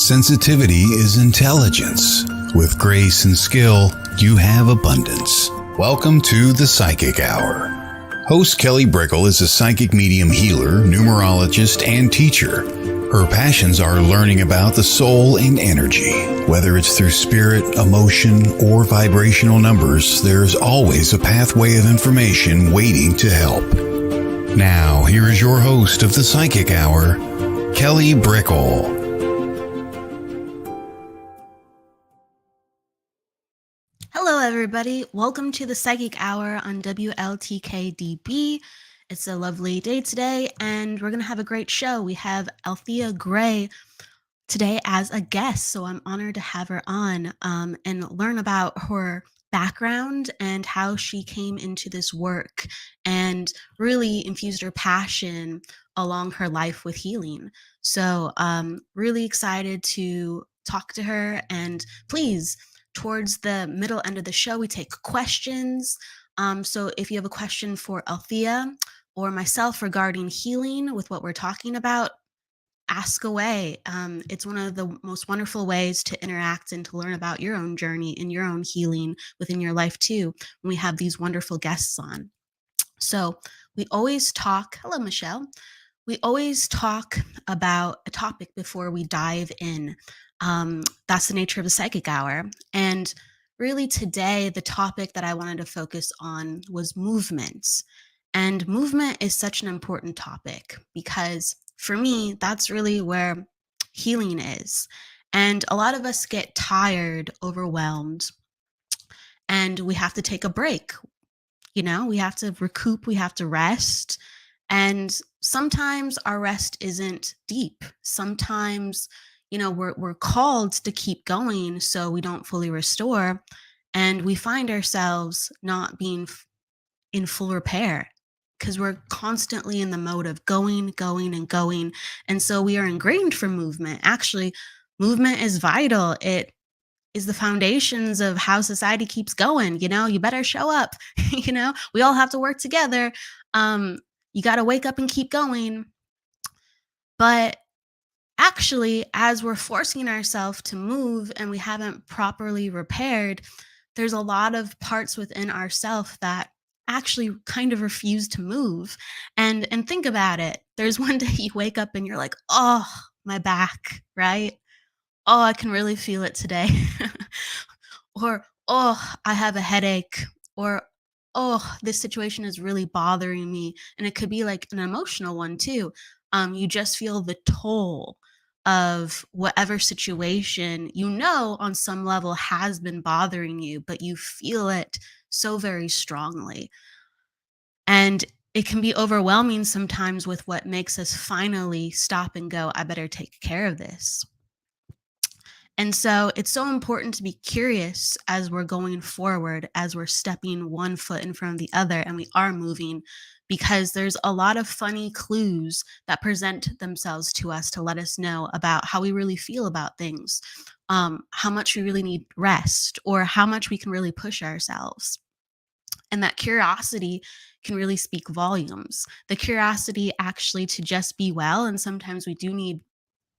Sensitivity is intelligence. With grace and skill, you have abundance. Welcome to the Psychic Hour. Host Kelly Brickel is a psychic medium healer, numerologist, and teacher. Her passions are learning about the soul and energy. Whether it's through spirit, emotion, or vibrational numbers, there's always a pathway of information waiting to help. Now, here is your host of the Psychic Hour, Kelly Brickel. Hello, everybody. Welcome to the Psychic Hour on WLTK-DB. It's a lovely day today, and we're going to have a great show. We have Althea Gray today as a guest, so I'm honored to have her on and learn about her background and how she came into this work and really infused her passion along her life with healing. So really excited to talk to her, and please, towards the middle end of the show, we take questions. So if you have a question for Althea or myself regarding healing with what we're talking about, ask away. It's one of the most wonderful ways to interact and to learn about your own journey and your own healing within your life too, when we have these wonderful guests on. So we always talk, hello, Michelle. We always talk about a topic before we dive in. That's the nature of the Psychic Hour. And really today, the topic that I wanted to focus on was movement. And movement is such an important topic because for me, that's really where healing is. And a lot of us get tired, overwhelmed, and we have to take a break. You know, we have to recoup, we have to rest. And sometimes our rest isn't deep. Sometimes, you know, we're called to keep going so we don't fully restore. And we find ourselves not being in full repair because we're constantly in the mode of going, and going. And so we are ingrained for movement. Actually, movement is vital. It is the foundations of how society keeps going. You know, you better show up. You know, we all have to work together. You got to wake up and keep going. But actually, as we're forcing ourselves to move and we haven't properly repaired, there's a lot of parts within ourself that actually kind of refuse to move. And think about it. There's one day you wake up and you're like, oh, my back, right? Oh, I can really feel it today. Or, oh, I have a headache. Or, oh, this situation is really bothering me. And it could be like an emotional one too. You just feel the toll of whatever situation, you know, on some level has been bothering you, but you feel it so very strongly. And it can be overwhelming sometimes with what makes us finally stop and go, I better take care of this. And so it's so important to be curious as we're going forward, as we're stepping one foot in front of the other, and we are moving, because there's a lot of funny clues that present themselves to us to let us know about how we really feel about things, how much we really need rest, or how much we can really push ourselves. And that curiosity can really speak volumes. The curiosity actually to just be well, and sometimes we do need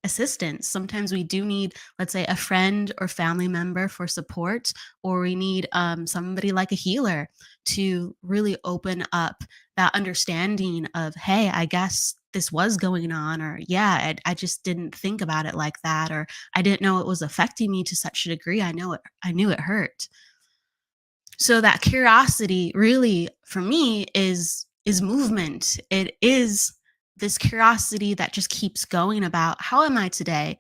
assistance. Sometimes we do need, let's say, a friend or family member for support, or we need somebody like a healer to really open up that understanding of, hey, I guess this was going on, or yeah, I just didn't think about it like that, or I didn't know it was affecting me to such a degree. I knew it hurt. So that curiosity really for me is movement. It is this curiosity that just keeps going about, how am I today?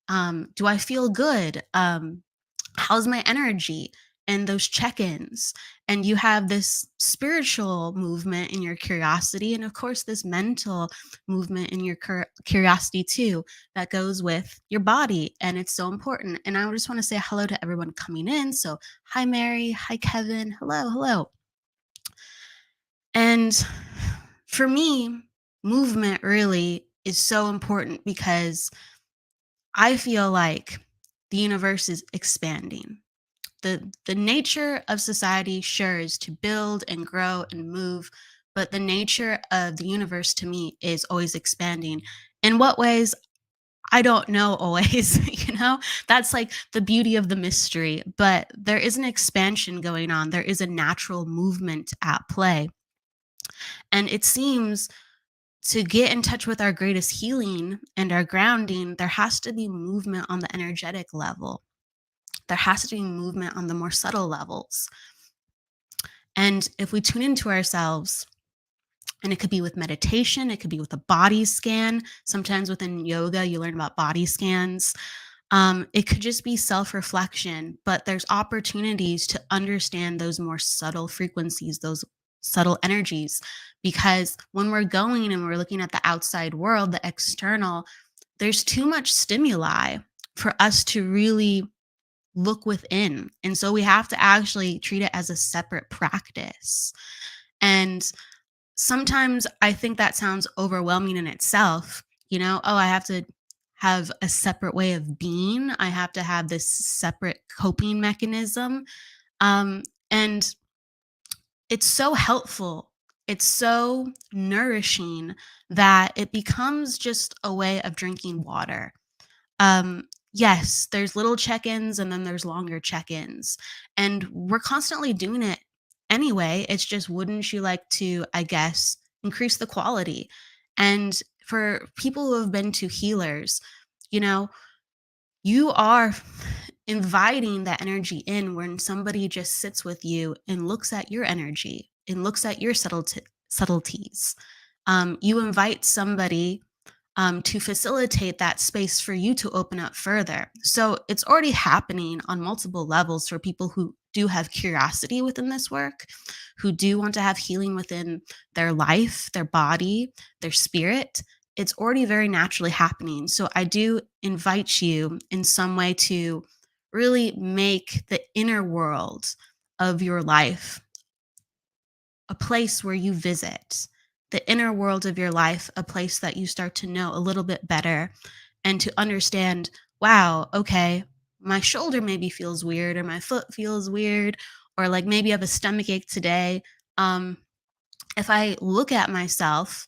Do I feel good? How's my energy? And those check-ins. And you have this spiritual movement in your curiosity, and of course this mental movement in your curiosity too, that goes with your body. And it's so important. And I just want to say hello to everyone coming in. So hi, Mary. Hi, Kevin. Hello. And for me, movement really is so important because I feel like the universe is expanding. The nature of society sure is to build and grow and move, but the nature of the universe to me is always expanding. In what ways? I don't know always, that's like the beauty of the mystery, but there is an expansion going on. There is a natural movement at play. And it seems to get in touch with our greatest healing and our grounding, there has to be movement on the energetic level. There has to be movement on the more subtle levels. And if we tune into ourselves, and it could be with meditation, it could be with a body scan. Sometimes within yoga, you learn about body scans. It could just be self reflection, but there's opportunities to understand those more subtle frequencies, those subtle energies. Because when we're going and we're looking at the outside world, the external, there's too much stimuli for us to really look within. And so we have to actually treat it as a separate practice. And sometimes I think that sounds overwhelming in itself. Oh, I have to have a separate way of being. I have to have this separate coping mechanism. And it's so helpful. It's so nourishing that it becomes just a way of drinking water. Yes, there's little check-ins and then there's longer check-ins. And we're constantly doing it anyway. It's just, wouldn't you like to, I guess, increase the quality? And for people who have been to healers, you know, you are inviting that energy in when somebody just sits with you and looks at your energy and looks at your subtleties. You invite somebody to facilitate that space for you to open up further. So it's already happening on multiple levels for people who do have curiosity within this work, who do want to have healing within their life, their body, their spirit. It's already very naturally happening. So I do invite you in some way to really make the inner world of your life a place where you visit, the inner world of your life, a place that you start to know a little bit better and to understand, wow, okay, my shoulder maybe feels weird or my foot feels weird, or like maybe I have a stomach ache today. Um, if I look at myself,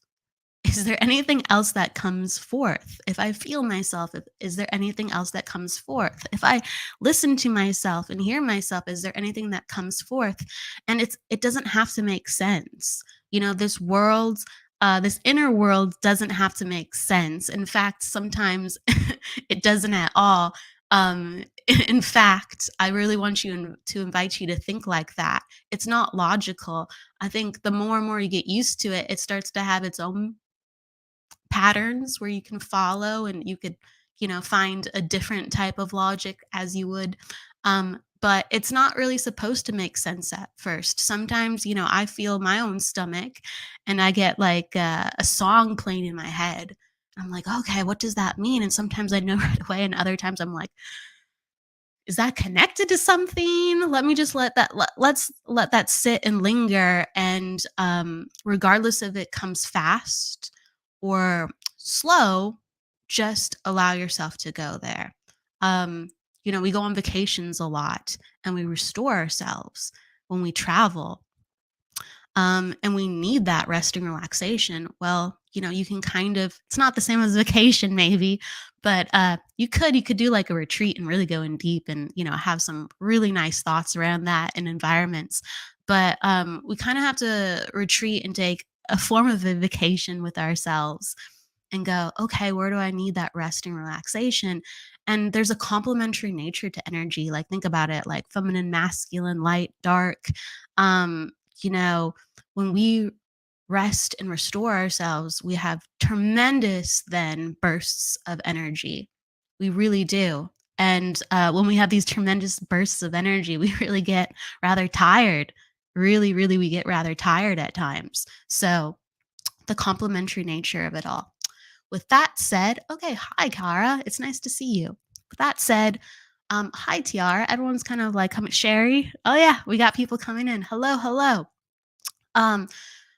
is there anything else that comes forth? If I feel myself, is there anything else that comes forth? If I listen to myself and hear myself, is there anything that comes forth? And it doesn't have to make sense. This world, this inner world doesn't have to make sense. In fact, sometimes it doesn't at all. In fact, I really want to invite you to think like that. It's not logical. I think the more and more you get used to it, it starts to have its own patterns where you can follow, and you could find a different type of logic as you would, but it's not really supposed to make sense at first. Sometimes I feel my own stomach and I get like a song playing in my head. I'm like, okay, what does that mean? And sometimes I know right away, and other times I'm like, is that connected to something? Let me just let's let that sit and linger. And regardless if it comes fast or slow, just allow yourself to go there. We go on vacations a lot and we restore ourselves when we travel. And we need that rest and relaxation. Well, you can it's not the same as vacation maybe, but you could do like a retreat and really go in deep and, have some really nice thoughts around that and environments. But we kind of have to retreat and take a form of a vacation with ourselves and go, okay, where do I need that rest and relaxation? And there's a complementary nature to energy. Like, think about it, like feminine, masculine, light, dark. Um, you know, when we rest and restore ourselves, we have tremendous then bursts of energy. We really do. And when we have these tremendous bursts of energy, we really get rather tired. Really, really, we get rather tired at times. So, the complementary nature of it all. With that said, okay, hi, Kara. It's nice to see you. With that said, hi, Tiara. Everyone's kind of like coming. Sherry. Oh, yeah, we got people coming in. Hello, hello. Um,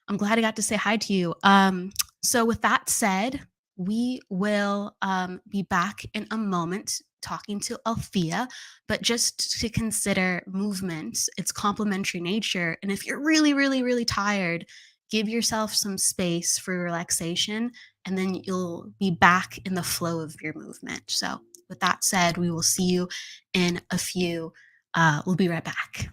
I'm glad I got to say hi to you. So with that said, we will be back in a moment talking to Althea, but just to consider movement, its complementary nature. And if you're really, really, really tired, give yourself some space for relaxation and then you'll be back in the flow of your movement. So with that said, we will see you in a few. We'll be right back.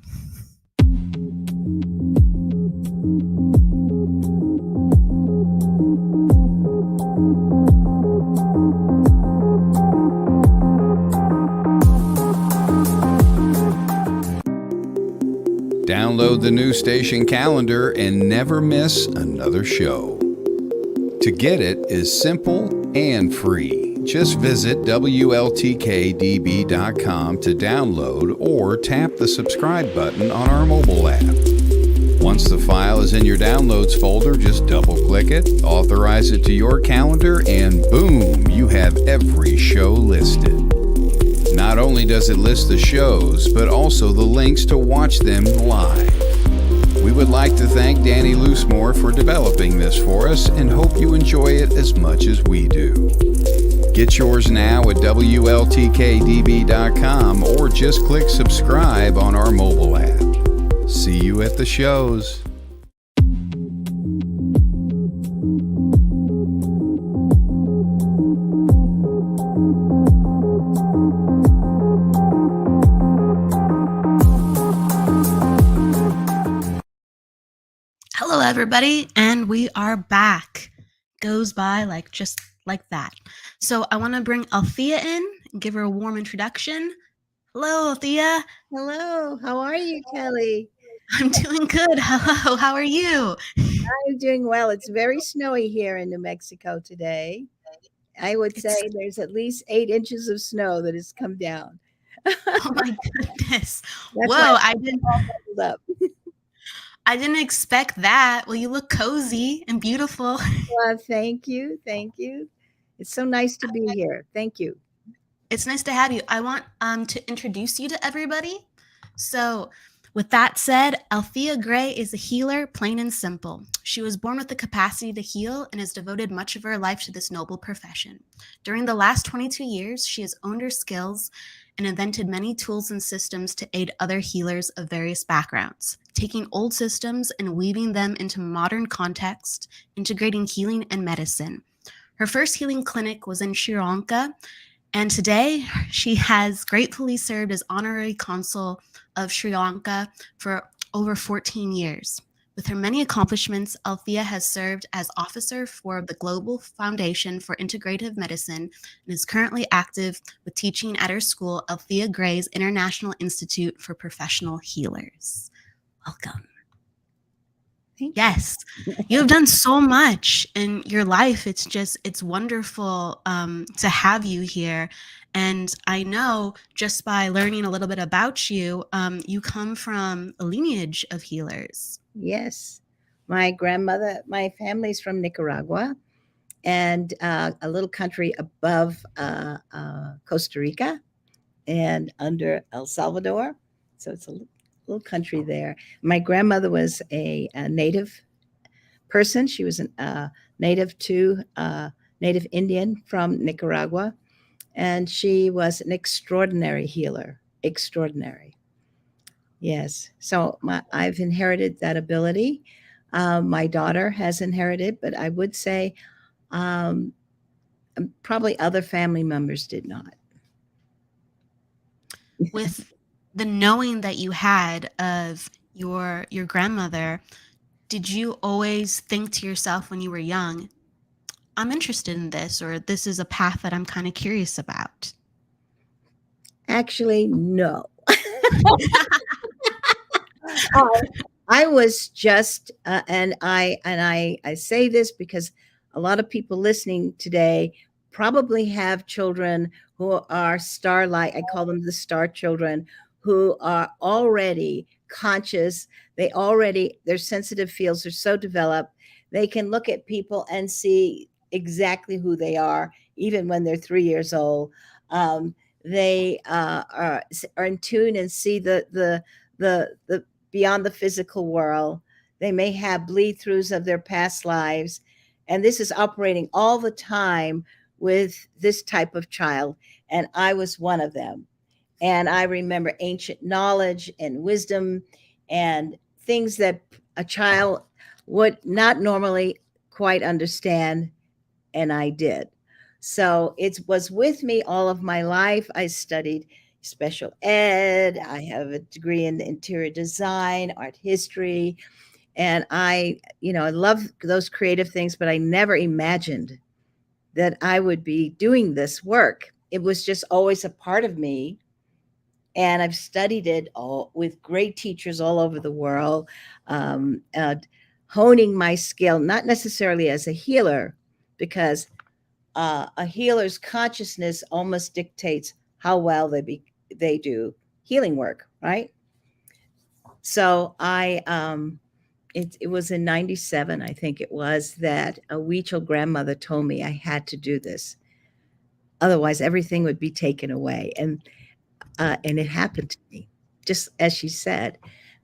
Download the new station calendar and never miss another show. To get it is simple and free. Just visit WLTK-DB.com to download or tap the subscribe button on our mobile app. Once the file is in your downloads folder, just double-click it, authorize it to your calendar, and boom, you have every show listed. Not only does it list the shows, but also the links to watch them live. We would like to thank Danny Loosemore for developing this for us and hope you enjoy it as much as we do. Get yours now at WLTKDB.com or just click subscribe on our mobile app. See you at the shows. Hello, everybody, and we are back. Goes by just like that. So I want to bring Althea in and give her a warm introduction. Hello, Althea. Hello. How are you, Kelly? I'm doing good. Hello. How are you? I'm doing well. It's very snowy here in New Mexico today. I would say there's at least 8 inches of snow that has come down. Oh my goodness. That's Whoa, I didn't expect that. Well, you look cozy and beautiful. Well, thank you. Thank you. It's so nice to be here. Thank you. It's nice to have you. I want to introduce you to everybody. So with that said, Althea Gray is a healer, plain and simple. She was born with the capacity to heal and has devoted much of her life to this noble profession. During the last 22 years, she has honed her skills and invented many tools and systems to aid other healers of various backgrounds, taking old systems and weaving them into modern context, integrating healing and medicine. Her first healing clinic was in Sri Lanka, and today she has gratefully served as Honorary Consul of Sri Lanka for over 14 years. With her many accomplishments, Althea has served as officer for the Global Foundation for Integrative Medicine and is currently active with teaching at her school, Althea Gray's International Institute for Professional Healers. Welcome. Yes, you have done so much in your life. It's wonderful to have you here. And I know just by learning a little bit about you, you come from a lineage of healers. Yes. My family's from Nicaragua and a little country above Costa Rica and under El Salvador. So it's a little country there. My grandmother was a native person. She was a native Indian from Nicaragua, and she was an extraordinary healer. Extraordinary. Yes. So I've inherited that ability. My daughter has inherited, but I would say probably other family members did not. With the knowing that you had of your grandmother, did you always think to yourself when you were young, I'm interested in this, or this is a path that I'm kind of curious about? Actually, no. I was just, and I say this because a lot of people listening today probably have children who are starlight. I call them the star children, who are already conscious. Their sensitive fields are so developed. They can look at people and see exactly who they are, even when they're 3 years old. They are in tune and see the beyond the physical world. They may have bleed throughs of their past lives. And this is operating all the time with this type of child. And I was one of them. And I remember ancient knowledge and wisdom and things that a child would not normally quite understand. and I did. So it was with me all of my life. I studied special ed. I have a degree in interior design, art history, and I love those creative things, but I never imagined that I would be doing this work. It was just always a part of me. And I've studied it all with great teachers all over the world, um, uh, honing my skill, not necessarily as a healer, because a healer's consciousness almost dictates how well they do healing work, right? So it was in '97, I think it was, that a Weechel grandmother told me I had to do this. Otherwise, everything would be taken away. And it happened to me, just as she said.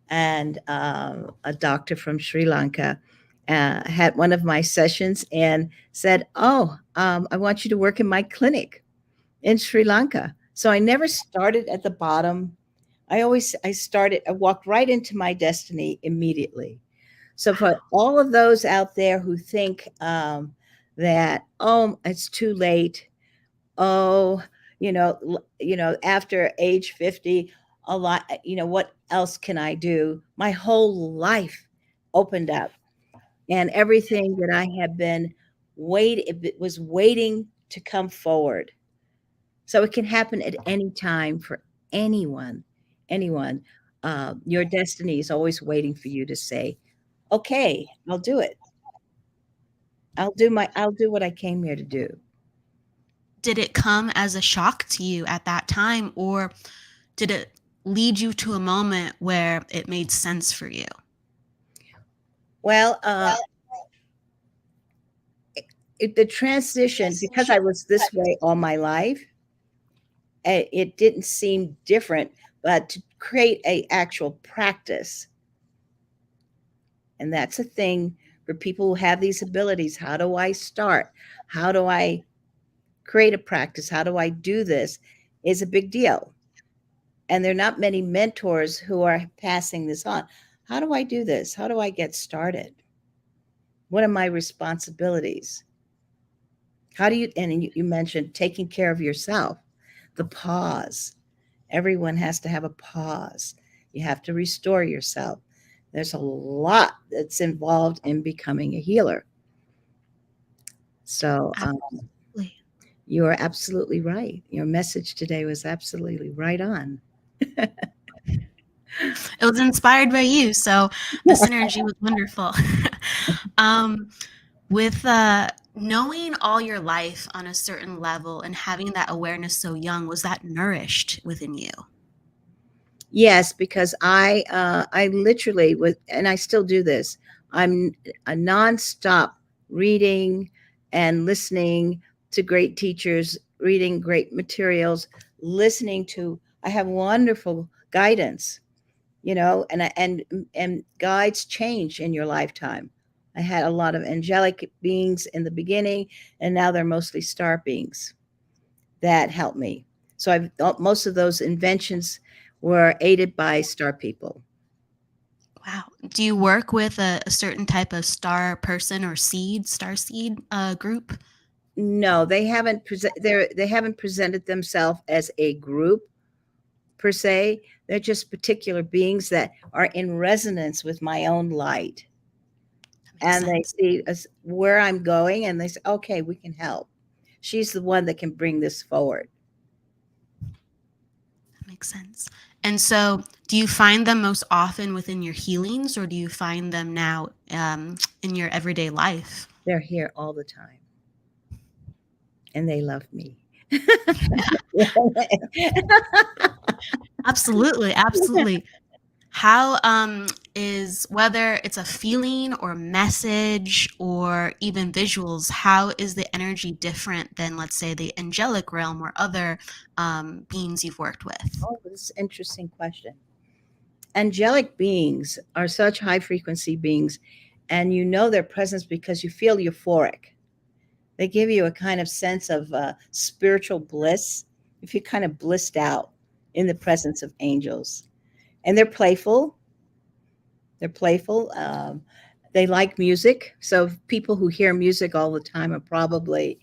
And a doctor from Sri Lanka had one of my sessions and said, "Oh, I want you to work in my clinic in Sri Lanka." So I never started at the bottom. I walked right into my destiny immediately. So for all of those out there who think that, oh, it's too late, oh, after age 50, a lot, what else can I do? My whole life opened up, and everything that I had been it was waiting to come forward. So it can happen at any time for anyone, anyone. Your destiny is always waiting for you to say, okay, I'll do it. I'll do what I came here to do. Did it come as a shock to you at that time, or did it lead you to a moment where it made sense for you? Well, the transition, because I was this way all my life, it didn't seem different, but to create a actual practice. And that's a thing for people who have these abilities. How do I start? How do I create a practice? How do I do this? Is a big deal. And there are not many mentors who are passing this on. How do I do this? How do I get started? What are my responsibilities? And you mentioned taking care of yourself, the pause. Everyone has to have a pause. You have to restore yourself. There's a lot that's involved in becoming a healer. So Absolutely. you are absolutely right. Your message today was absolutely right on. It was inspired by you, so the synergy was wonderful. With knowing all your life on a certain level and having that awareness so young, was that nourished within you? Yes, because I literally was, and I still do this. I'm a nonstop reading and listening to great teachers, reading great materials, listening to. I have wonderful guidance, and guides change in your lifetime. I had a lot of angelic beings in the beginning, and now they're mostly star beings that help me. So most of those inventions were aided by star people. Wow. Do you work with a certain type of star person or star seed group? No, they haven't presented themselves as a group per se. They're just particular beings that are in resonance with my own light. That makes And they sense. see where I'm going, and they say, okay, we can help. She's the one that can bring this forward. That makes sense. And so, do you find them most often within your healings, or do you find them now in your everyday life? They're here all the time, and they love me. Absolutely, absolutely. How is, whether it's a feeling or message or even visuals, how is the energy different than, let's say, the angelic realm or other beings you've worked with? Oh, this is an interesting question. Angelic beings are such high frequency beings, and you know their presence because you feel euphoric. They give you a kind of sense of spiritual bliss. You feel kind of blissed out in the presence of angels. And they're playful. They're playful. They like music. So people who hear music all the time are probably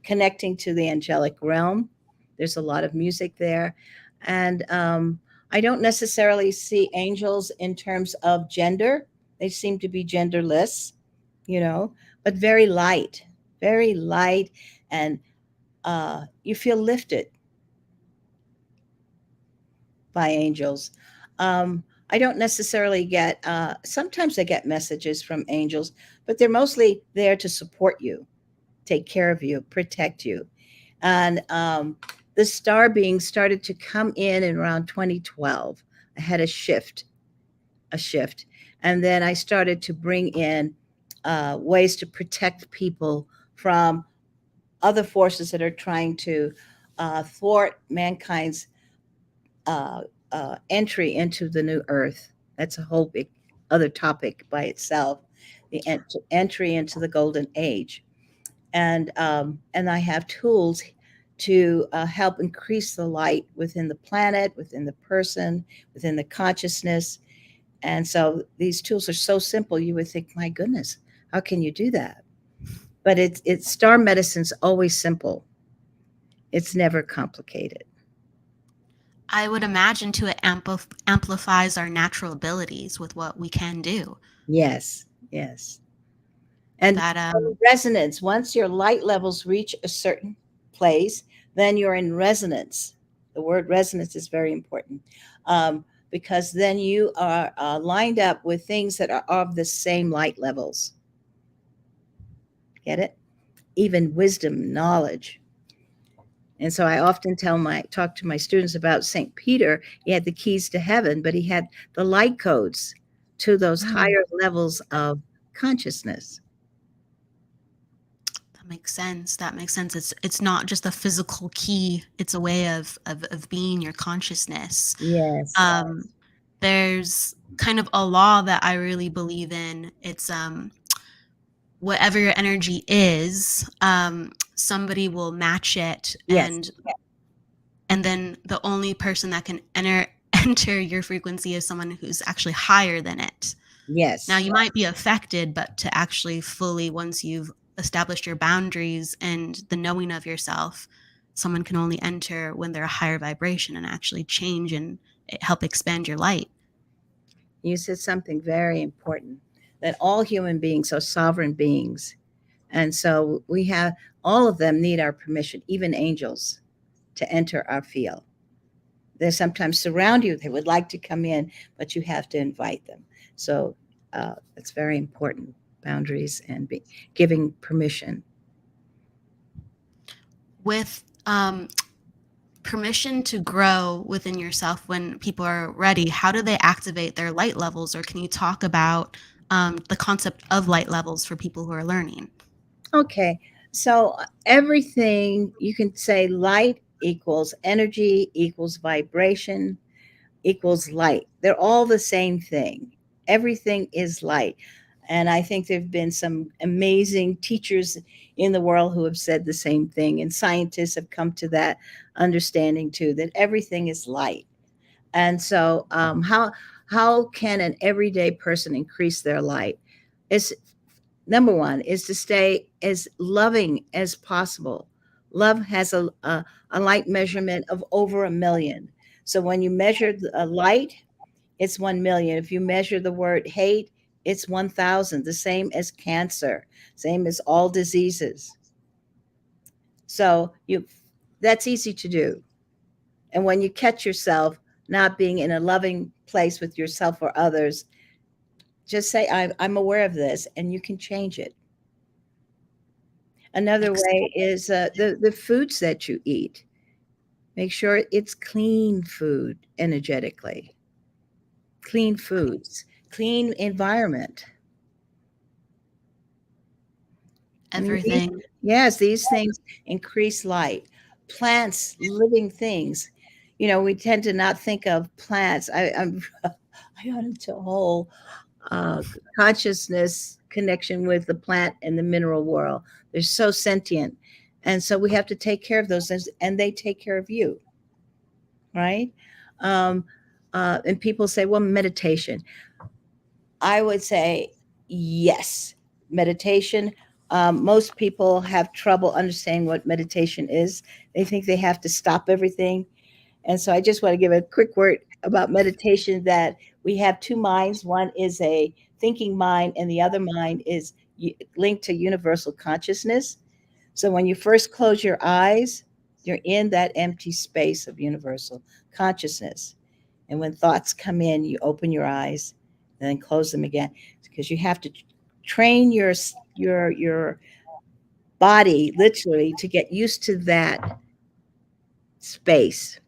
connecting to the angelic realm. There's a lot of music there. And I don't necessarily see angels in terms of gender. They seem to be genderless, but very light. And you feel lifted by angels. I don't necessarily get, sometimes I get messages from angels, but they're mostly there to support you, take care of you, protect you. And the star being started to come in around 2012. I had a shift. And then I started to bring in ways to protect people from other forces that are trying to thwart mankind's uh, entry into the new earth. That's a whole big other topic by itself, the entry into the golden age. And I have tools to help increase the light within the planet, within the person, within the consciousness. And so these tools are so simple, you would think, my goodness, how can you do that? But it's star medicine's always simple. It's never complicated. I would imagine too it amplifies our natural abilities with what we can do. Yes, yes. And That resonance, once your light levels reach a certain place, then you're in resonance. The word resonance is very important, because then you are lined up with things that are of the same light levels. Get it? Even wisdom, knowledge. And so I often talk to my students about St. Peter. He had the keys to heaven, but he had the light codes to those higher levels of consciousness. That makes sense. It's not just a physical key. It's a way of being your consciousness. Yes. There's kind of a law that I really believe in. It's whatever your energy is, somebody will match it. Yes. And then the only person that can enter your frequency is someone who's actually higher than it. Yes. Now you might be affected, but to actually fully, once you've established your boundaries and the knowing of yourself, someone can only enter when they're a higher vibration and actually change and help expand your light. You said something very important, that all human beings are sovereign beings. And so all of them need our permission, even angels, to enter our field. They sometimes surround you. They would like to come in, but you have to invite them. So it's very important, boundaries and giving permission. With permission to grow within yourself when people are ready, how do they activate their light levels? Or can you talk about the concept of light levels for people who are learning? Okay. So everything, you can say light equals energy equals vibration equals light. They're all the same thing. Everything is light. And I think there have been some amazing teachers in the world who have said the same thing. And scientists have come to that understanding too, that everything is light. And so how can an everyday person increase their light? It's number one is to stay as loving as possible. Love has a light measurement of over 1 million. So when you measure a light, it's 1 million. If you measure the word hate, it's 1,000, the same as cancer, same as all diseases. So that's easy to do. And when you catch yourself not being in a loving place with yourself or others, just say, I'm aware of this, and you can change it. Another way is the foods that you eat. Make sure it's clean food energetically. Clean foods, clean environment. Everything. These things increase light. Plants, living things. We tend to not think of plants. I got into a whole consciousness connection with the plant and the mineral world. They're so sentient. And so we have to take care of those things, and they take care of you. Right? And people say, well, meditation. I would say Yes, meditation. Most people have trouble understanding what meditation is. They think they have to stop everything. And so I just want to give a quick word about meditation, that we have two minds. One is a thinking mind, and the other mind is linked to universal consciousness. So when you first close your eyes, you're in that empty space of universal consciousness. And when thoughts come in, you open your eyes and then close them again, because you have to train your body literally to get used to that space.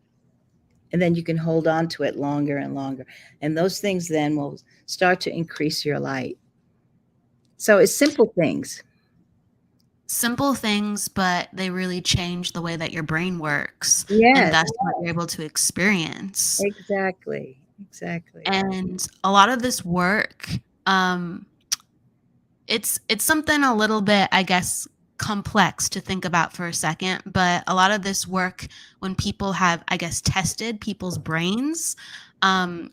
And then you can hold on to it longer and longer. And those things then will start to increase your light. So it's simple things. Simple things, but they really change the way that your brain works, and Yes, that's what you're able to experience. exactly. Exactly. And a lot of this work, um, it's something a little bit, I guess, complex to think about for a second, but a lot of this work, when people have, I guess, tested people's brains,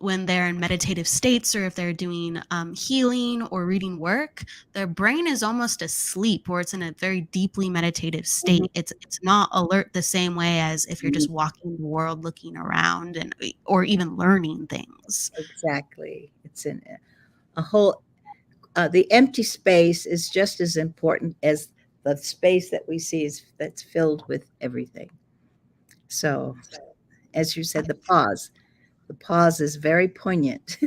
when they're in meditative states, or if they're doing healing or reading work, their brain is almost asleep, or it's in a very deeply meditative Mhm, state. It's not alert the same way as if you're mhm. just walking the world, looking around, and or even learning things. Exactly. It's in a whole, the empty space is just as important as the space that we see is that's filled with everything. So, as you said, the pause is very poignant.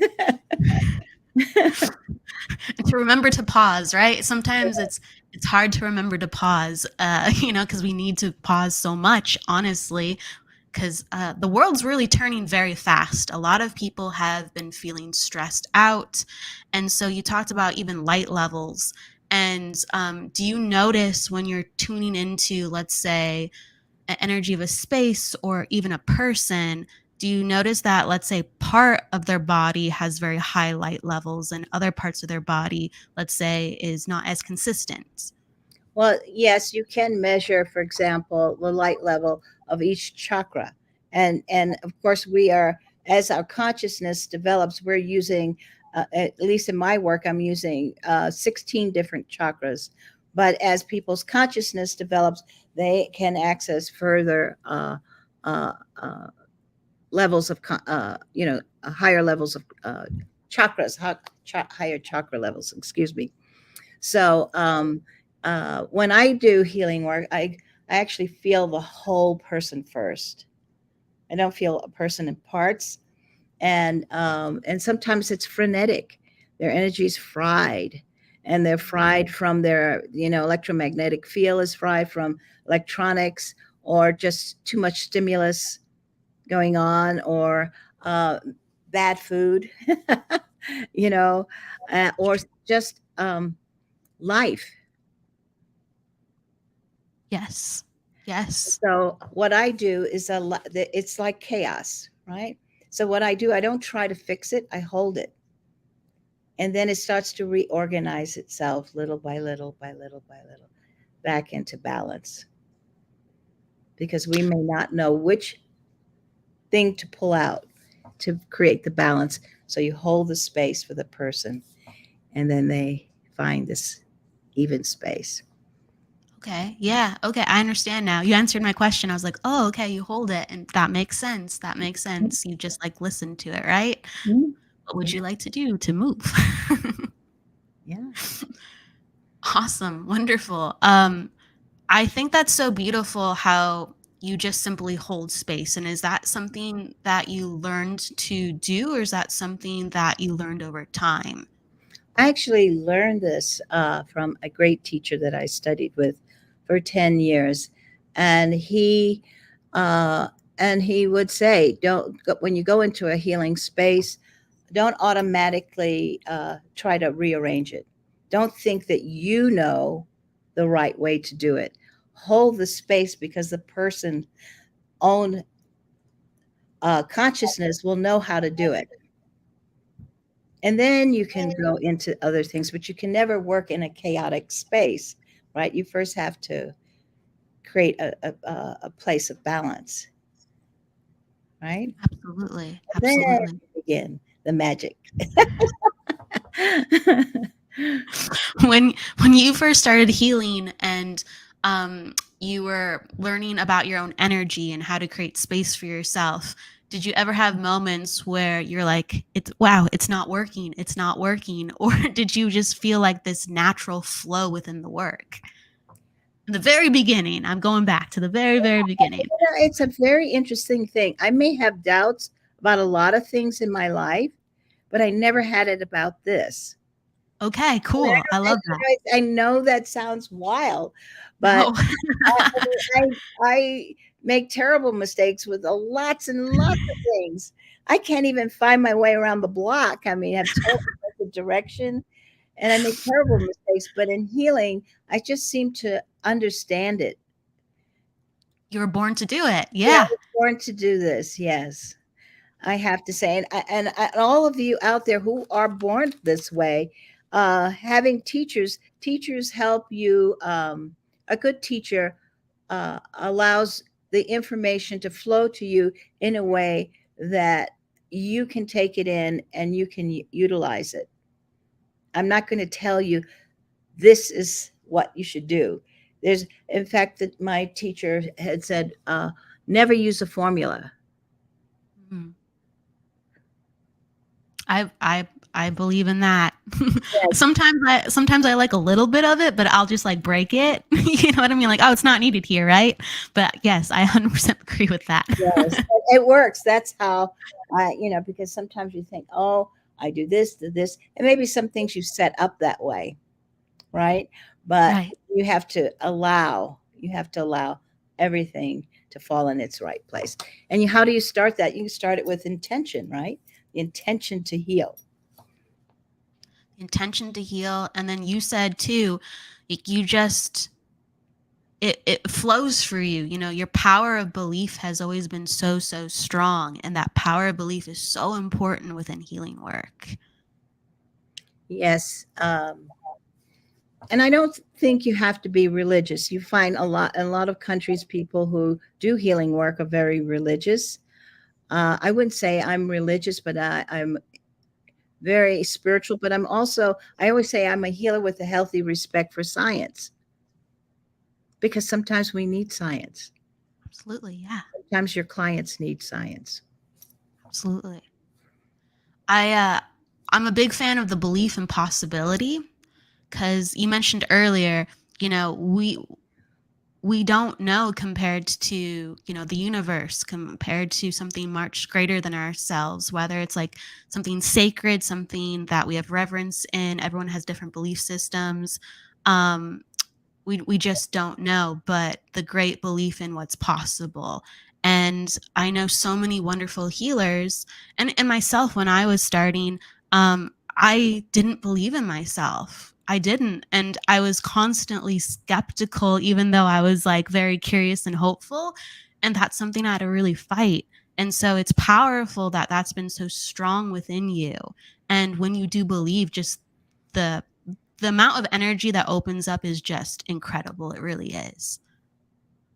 And to remember to pause, right? Sometimes it's hard to remember to pause, because we need to pause so much, honestly, because the world's really turning very fast. A lot of people have been feeling stressed out, and so you talked about even light levels. And do you notice when you're tuning into, let's say, energy of a space or even a person, do you notice that, let's say, part of their body has very high light levels and other parts of their body, let's say, is not as consistent? Well, yes, you can measure, for example, the light level of each chakra. And of course we are, as our consciousness develops, we're using, at least in my work, I'm using 16 different chakras. But as people's consciousness develops, they can access further uh, uh, levels of, higher levels of chakras, higher chakra levels, excuse me. So when I do healing work, I actually feel the whole person first. I don't feel a person in parts, and sometimes it's frenetic. Their energy is fried, and they're fried from their, electromagnetic field is fried from electronics, or just too much stimulus going on, or uh, bad food, you know, or just life. Yes. Yes. So what I do is it's like chaos, right? So what I do, I don't try to fix it. I hold it, and then it starts to reorganize itself little by little by little by little back into balance, because we may not know which thing to pull out to create the balance. So you hold the space for the person, and then they find this even space. Okay. Yeah. Okay. I understand now. You answered my question. I was like, oh, okay, you hold it. And that makes sense. That makes sense. You just like listen to it, right? Mhm. What would you like to do to move? Yeah. Awesome. Wonderful. I think that's so beautiful how you just simply hold space. And is that something that you learned to do, or is that something that you learned over time? I actually learned this from a great teacher that I studied with for 10 years. And uh, he would say, don't go, when you go into a healing space, don't automatically try to rearrange it. Don't think that you know the right way to do it. Hold the space, because the person own consciousness will know how to do it. And then you can go into other things, but you can never work in a chaotic space, right? You first have to create a place of balance, right? Absolutely. And then Absolutely. begin the magic. When you first started healing and you were learning about your own energy and how to create space for yourself, did you ever have moments where you're like, it's not working, it's not working? Or did you just feel like this natural flow within the work? In the very beginning, I'm going back to the very, very beginning. It's a very interesting thing. I may have doubts about a lot of things in my life, but I never had it about this. Okay, cool. I love that. I know that sounds wild, but No. I make terrible mistakes with lots and lots of things. I can't even find my way around the block. I mean, I have terrible sense of direction, and I make terrible mistakes. But in healing, I just seem to understand it. You were born to do it. Yeah, I Yeah. was born to do this. Yes, I have to say, and all of you out there who are born this way, having teachers help you. A good teacher allows the information to flow to you in a way that you can take it in and you can utilize it. I'm not going to tell you this is what you should do. There's, in fact, that my teacher had said, never use a formula. Mhm. I believe in that. Yes. sometimes I like a little bit of it, but I'll just like break it. You know what I mean? Like, oh, it's not needed here, right? But yes, I 100% agree with that. Yes, it works. That's how because sometimes you think, oh, I do this, and maybe some things you set up that way, right? But Right. you have to allow everything to fall in its right place. And how do you start that? You can start it with intention, right? The intention to heal. Intention to heal. And then you said too, you just it flows for you. You know, your power of belief has always been so strong, and that power of belief is so important within healing work. Yes. And I don't think you have to be religious. You find a lot of countries, people who do healing work are very religious. I wouldn't say I'm religious, but I'm very spiritual. But I always say I'm a healer with a healthy respect for science, because sometimes we need science. Absolutely. Yeah. Sometimes your clients need science. Absolutely. I'm a big fan of the belief in possibility, because you mentioned earlier, you know, we don't know compared to, you know, the universe, compared to something much greater than ourselves, whether it's like something sacred, something that we have reverence in. Everyone has different belief systems. um we just don't know, but the great belief in what's possible. And I know so many wonderful healers, and myself, when I was starting, I didn't believe in myself. I didn't. And I was constantly skeptical, even though I was like very curious and hopeful. And that's something I had to really fight. And so it's powerful that that's been so strong within you. And when you do believe, just the the amount of energy that opens up is just incredible. It really is.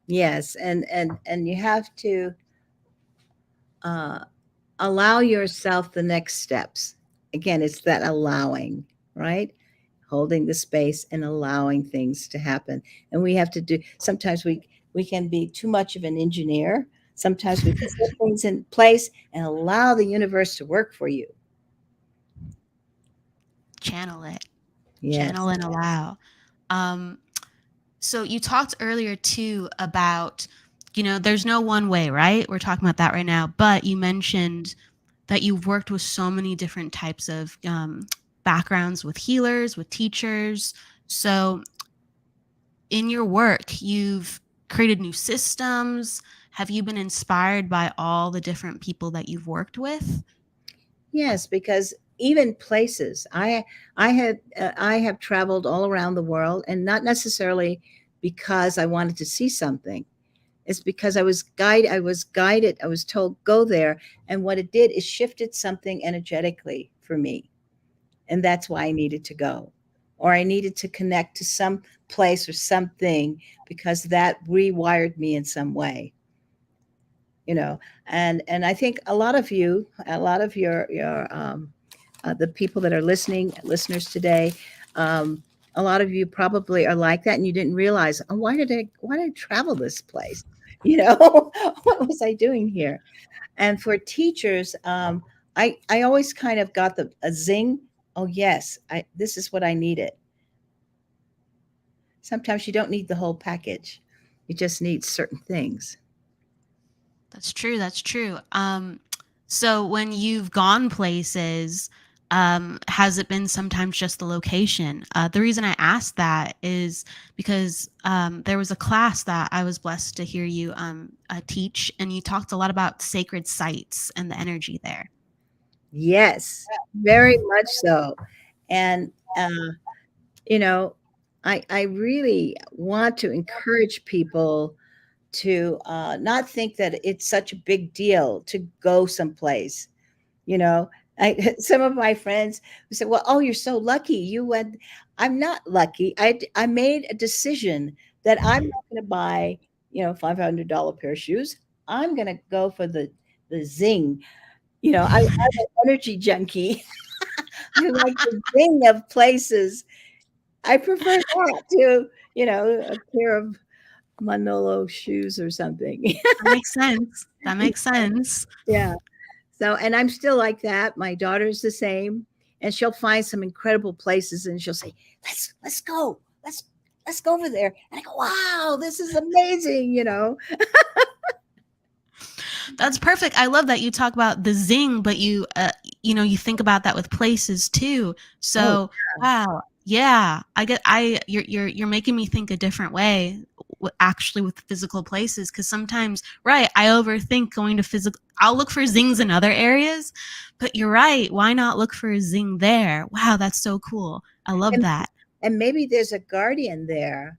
Yes, and you have to uh, allow yourself the next steps. Again, it's that allowing, right? Holding the space and allowing things to happen. And we have to do. Sometimes we can be too much of an engineer. Sometimes we can set things in place and allow the universe to work for you. Channel it. Yes. Channel and allow. Um, so you talked earlier too about, you know, there's no one way, right? We're talking about that right now. But you mentioned that you've worked with so many different types of backgrounds, with healers, with teachers. So in your work, you've created new systems. Have you been inspired by all the different people that you've worked with? Yes, because even places I have traveled all around the world, and not necessarily because I wanted to see something. It's because I was guided, I was told go there, and what it did is shifted something energetically for me. And that's why I needed to go. Or I needed to connect to some place or something, because that rewired me in some way. And I think a lot of you, a lot of your the people that are listeners today, A lot of you probably are like that, and you didn't realize, oh, why did I travel this place? What was I doing here? And for teachers, I always kind of got a zing. Oh yes, this is what I needed. Sometimes you don't need the whole package. You just need certain things. That's true. That's true. So when you've gone places, has it been sometimes just the location? The reason I asked that is because there was a class that I was blessed to hear you teach, and you talked a lot about sacred sites and the energy there. Yes, very much so. And you know, I really want to encourage people to not think that it's such a big deal to go someplace. You know, some of my friends who said, "Well, oh, you're so lucky. You went." I'm not lucky. I made a decision that I'm not going to buy, $500 pair of shoes. I'm going to go for the zing. I'm an energy junkie. I like the zing of places. I prefer that to, a pair of Manolo shoes or something. That makes sense. That makes sense. Yeah. So, and I'm still like that. My daughter's the same, and she'll find some incredible places, and she'll say, "Let's go, let's go over there." And I go, "Wow, this is amazing!" That's perfect. I love that you talk about the zing, but you think about that with places too. So, wow, yeah, you're making me think a different way. Actually, with physical places, because sometimes, right, I overthink going to physical. I'll look for zings in other areas, but you're right. Why not look for a zing there? Wow, that's so cool. I love that. And maybe there's a guardian there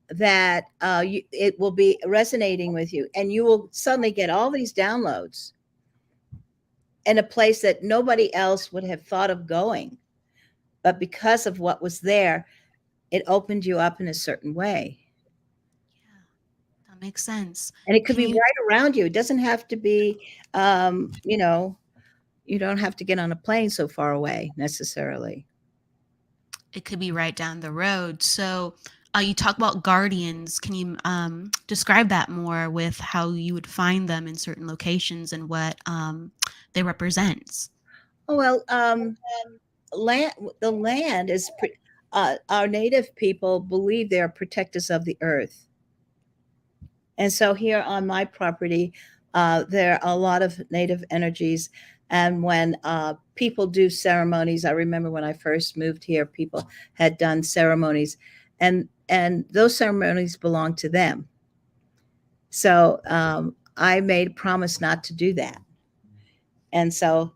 that it will be resonating with you, and you will suddenly get all these downloads in a place that nobody else would have thought of going. But because of what was there, it opened you up in a certain way. Yeah, that makes sense. And it could be right around you. It doesn't have to be, you don't have to get on a plane so far away necessarily. It could be right down the road. So you talk about guardians. Can you describe that more with how you would find them in certain locations and what they represent? Oh, well, the land is our native people believe they are protectors of the earth. And so here on my property, there are a lot of native energies. And when people do ceremonies, I remember when I first moved here, people had done ceremonies, and those ceremonies belong to them. So I made a promise not to do that. And so,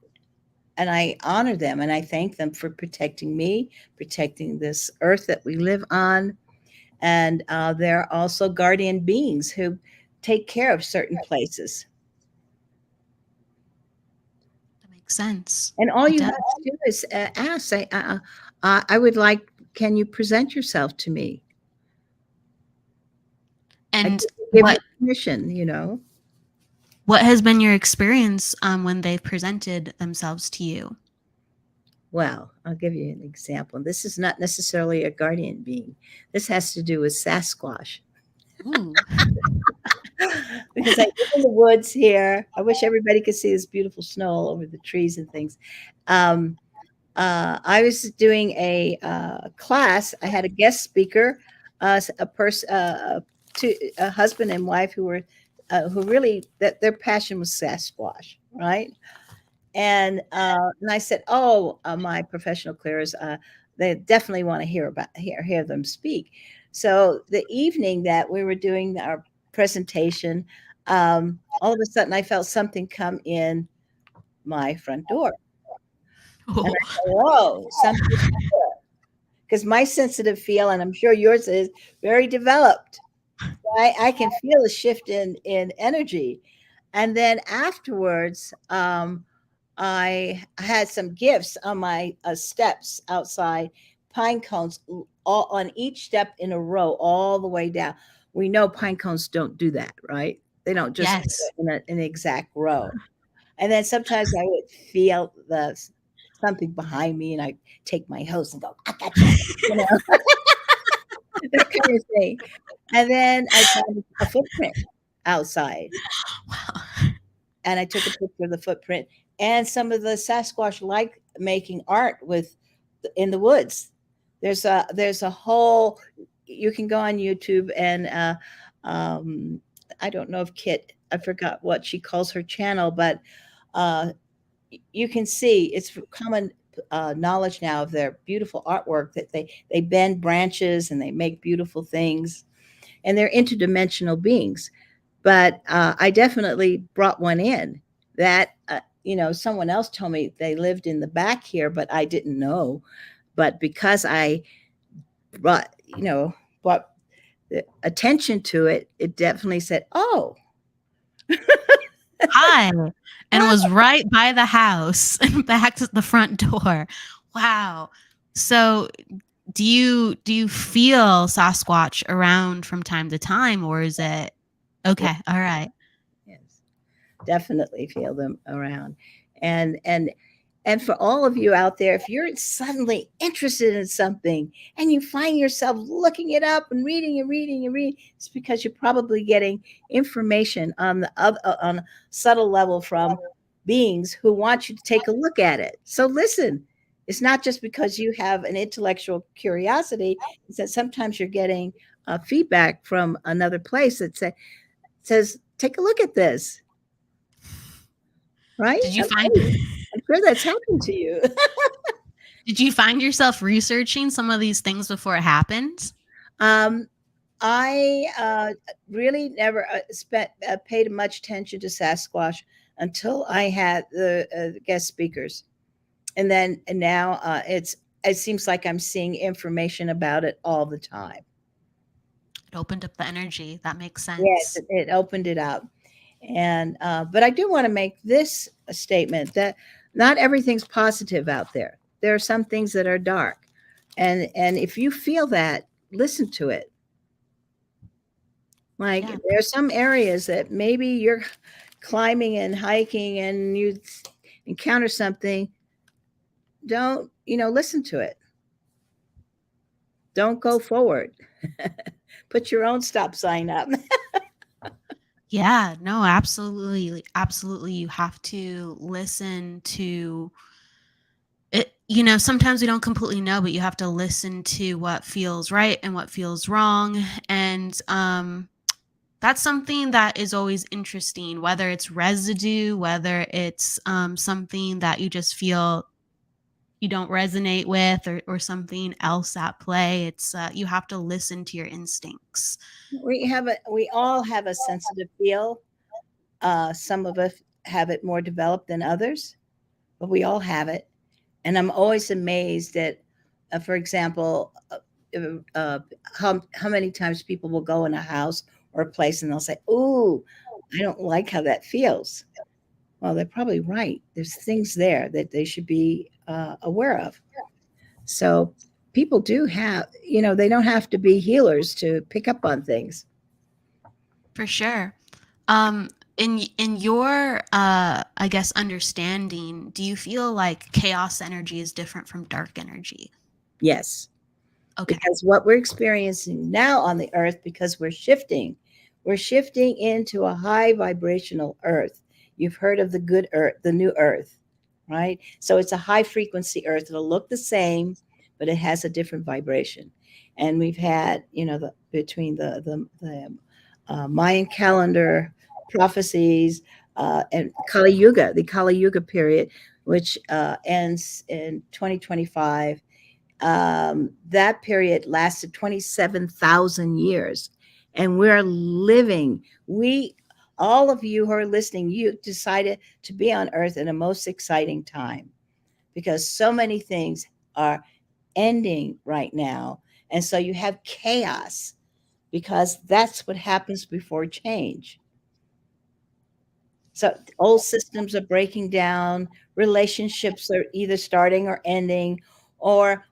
and I honor them and I thank them for protecting me, protecting this earth that we live on. And there are also guardian beings who take care of certain places. That makes sense. And all you have to do is ask, say, I would like, can you present yourself to me? And give you permission, What has been your experience when they've presented themselves to you? Well, I'll give you an example. This is not necessarily a guardian being. This has to do with Sasquatch. Ooh. Because I live in the woods here. I wish everybody could see this beautiful snow all over the trees and things. I was doing a class. I had a guest speaker, a husband and wife who really that their passion was Sasquatch, right? And I said, "Oh, my professional clearers, they definitely want to hear them speak." So the evening that we were doing our presentation, all of a sudden I felt something come in my front door. Oh. And I said, "Whoa, something!" Because my sensitive feel, and I'm sure yours is very developed. I can feel a shift in energy, and then afterwards, I had some gifts on my steps outside, pine cones all on each step in a row, all the way down. We know pine cones don't do that, right? They don't just in an exact row. And then sometimes I would feel something behind me, and I take my hose and go, I got you, that kind of thing. And then I found a footprint outside, Wow. and I took a picture of the footprint and some of the Sasquatch like making art in the woods. There's a whole, you can go on YouTube and um, I don't know if Kit, I forgot what she calls her channel, but uh, you can see it's common knowledge now of their beautiful artwork that they bend branches and they make beautiful things, and they're interdimensional beings. But I definitely brought one in that, someone else told me they lived in the back here, but I didn't know. But because I brought, brought the attention to it, it definitely said, oh, Hi. And it was right by the house and back to the front door. Wow. So do you feel Sasquatch around from time to time, or is it okay? All right. yes, definitely feel them around. And for all of you out there, if you're suddenly interested in something and you find yourself looking it up and reading and reading and reading, it's because you're probably getting information on on a subtle level from beings who want you to take a look at it. So listen, it's not just because you have an intellectual curiosity, it's that sometimes you're getting feedback from another place that says, take a look at this, right? Did you find I'm sure that's happened to you. Did you find yourself researching some of these things before it happened? Um, I really never paid much attention to Sasquatch until I had the guest speakers, and now it seems like I'm seeing information about it all the time. It opened up the energy. That makes Yes, sense. it opened it up, and but I do want to make this a statement that not everything's positive out there. There are some things that are dark, and if you feel that, listen to it. Like Yeah, there are some areas that maybe you're climbing and hiking and you encounter something, don't, listen to it. Don't go forward. Put your own stop sign up. yeah, no, absolutely, absolutely. You have to listen to it. Sometimes we don't completely know, but you have to listen to what feels right and what feels wrong. And that's something that is always interesting, whether it's residue, whether it's something that you just feel you don't resonate with, or something else at play. It's you have to listen to your instincts. We all have a sensitive feel. Some of us have it more developed than others, but we all have it. And I'm always amazed at, for example, how many times people will go in a house or a place and they'll say, "Ooh, I don't like how that feels." Well, they're probably right. There's things there that they should be aware of. So people do have, they don't have to be healers to pick up on things. For sure. In your I guess understanding, do you feel like chaos energy is different from dark energy? Yes. Okay. Because what we're experiencing now on the earth, because we're shifting into a high vibrational earth. You've heard of the good earth, the new earth, right? So it's a high frequency earth. It'll look the same, but it has a different vibration. And we've had, between the Mayan calendar prophecies and the Kali Yuga period, which ends in 2025. That period lasted 27,000 years. And all of you who are listening, you decided to be on earth in a most exciting time because so many things are ending right now. And so you have chaos because that's what happens before change. So old systems are breaking down, relationships are either starting or ending, or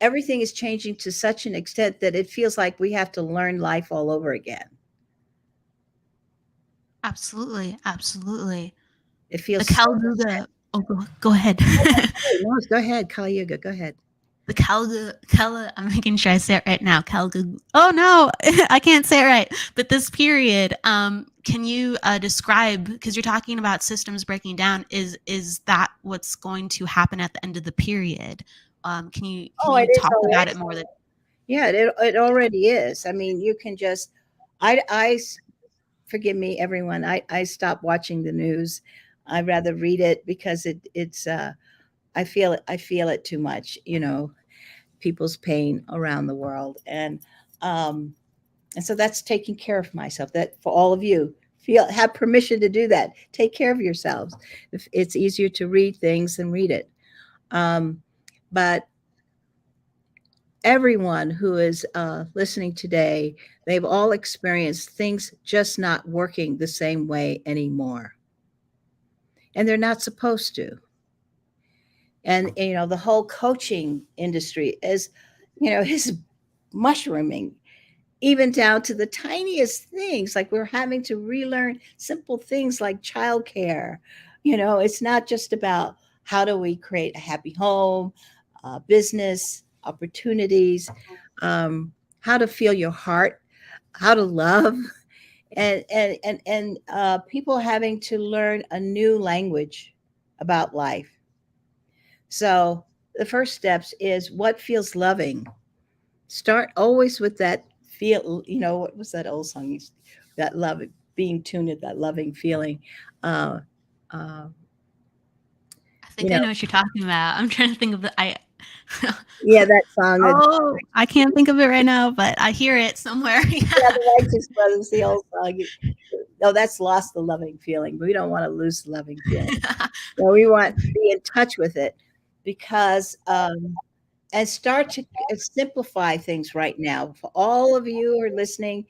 everything is changing to such an extent that it feels like we have to learn life all over again. Absolutely, absolutely. It The feels so Kali Yuga Oh, go ahead. No, go ahead, Kali Yuga. Go ahead. The Kala, I'm making sure I say it right now. Kalga. Oh no, I can't say it right. But this period, can you describe? Because you're talking about systems breaking down. Is that what's going to happen at the end of the period? Can you It is talk about already. it more? Yeah, it already is. I mean, you can just, I forgive me, everyone. I stopped watching the news. I'd rather read it because it's I feel it too much. People's pain around the world, and so that's taking care of myself. That for all of you, have permission to do that. Take care of yourselves. If it's easier to read things than read it, but everyone who is listening today, they've all experienced things just not working the same way anymore, and they're not supposed to. And the whole coaching industry is mushrooming, even down to the tiniest things. Like, we're having to relearn simple things like childcare. It's not just about how do we create a happy home, business opportunities, how to feel your heart, how to love, and people having to learn a new language about life. So the first steps is what feels loving. Start always with that feel. What was that old song? That love, being tuned to that loving feeling. Uh, uh, I think I know what you're talking about. I'm trying to think of yeah, that song. Oh, I can't think of it right now, but I hear it somewhere. Yeah, the Righteous Brothers, the old song. No, that's lost the loving feeling. We don't want to lose the loving feeling. We want to be in touch with it, because and start to simplify things right now. For all of you who are listening,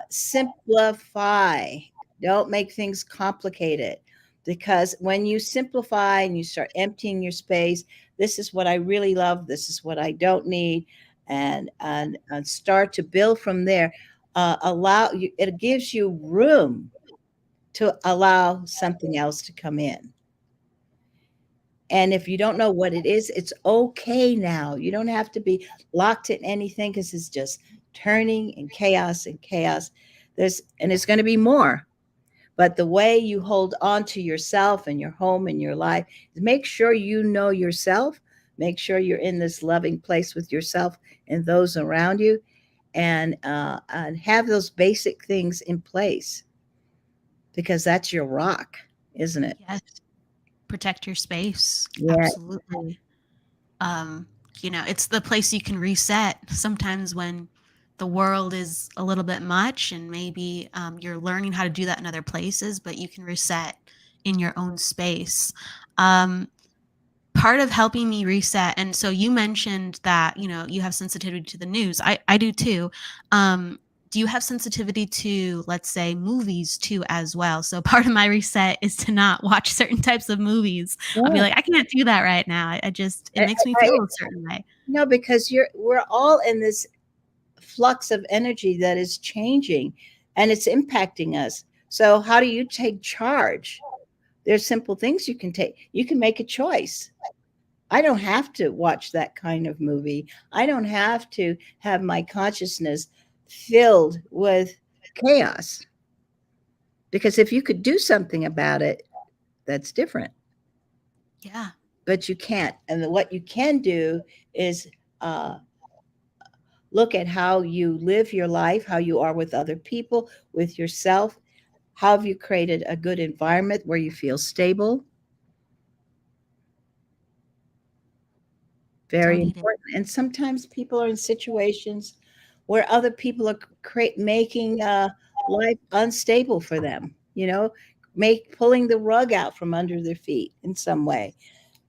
simplify. Don't make things complicated, because when you simplify and you start emptying your space, this is what I really love, this is what I don't need, and start to build from there. Allow you, it gives you room to allow something else to come in. And if you don't know what it is, it's okay now. You don't have to be locked in anything, because it's just turning and chaos and chaos. And it's going to be more. But the way you hold on to yourself and your home and your life is make sure you know yourself. Make sure you're in this loving place with yourself and those around you, and have those basic things in place, because that's your rock, isn't it? Yes. Protect your space. Yeah. Absolutely. It's the place you can reset sometimes when the world is a little bit much, and maybe you're learning how to do that in other places, but you can reset in your own space. Part of helping me reset, and so you mentioned that you have sensitivity to the news. I do too. Do you have sensitivity to, let's say, movies too as well? So part of my reset is to not watch certain types of movies. Yeah. I'll be like, I can't do that right now. It makes me feel a certain way. No, because we're all in this flux of energy that is changing, and it's impacting us. So how do you take charge? There's simple things you can take. You can make a choice. I don't have to watch that kind of movie. I don't have to have my consciousness filled with chaos. Because if you could do something about it, that's different. Yeah. But you can't. And what you can do is look at how you live your life, how you are with other people, with yourself. How have you created a good environment where you feel stable? Very important. And sometimes people are in situations where other people are making life unstable for them, pulling the rug out from under their feet in some way.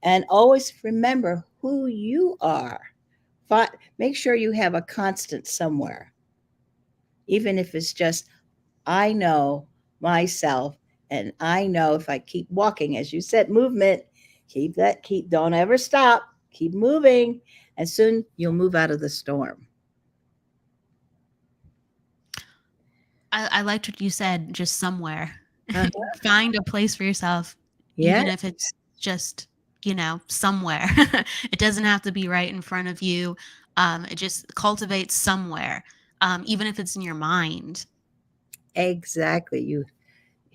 And always remember who you are. Make sure you have a constant somewhere, even if it's just, I know myself, and I know if I keep walking, as you said, movement, don't ever stop, keep moving, and soon you'll move out of the storm. I liked what you said, just somewhere. Find a place for yourself, even if it's just, somewhere. It doesn't have to be right in front of you. It just cultivates somewhere, even if it's in your mind. Exactly. You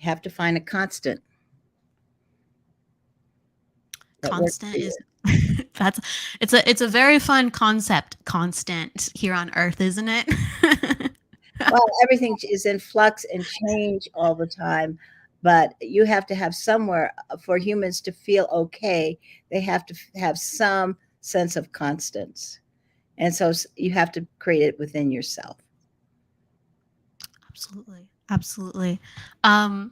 have to find a constant that works Constant for is you. it's a very fun concept, constant, here on Earth, isn't it? Well, everything is in flux and change all the time, but you have to have somewhere for humans to feel okay. They have to have some sense of constance. And so you have to create it within yourself. Absolutely. Absolutely. Um,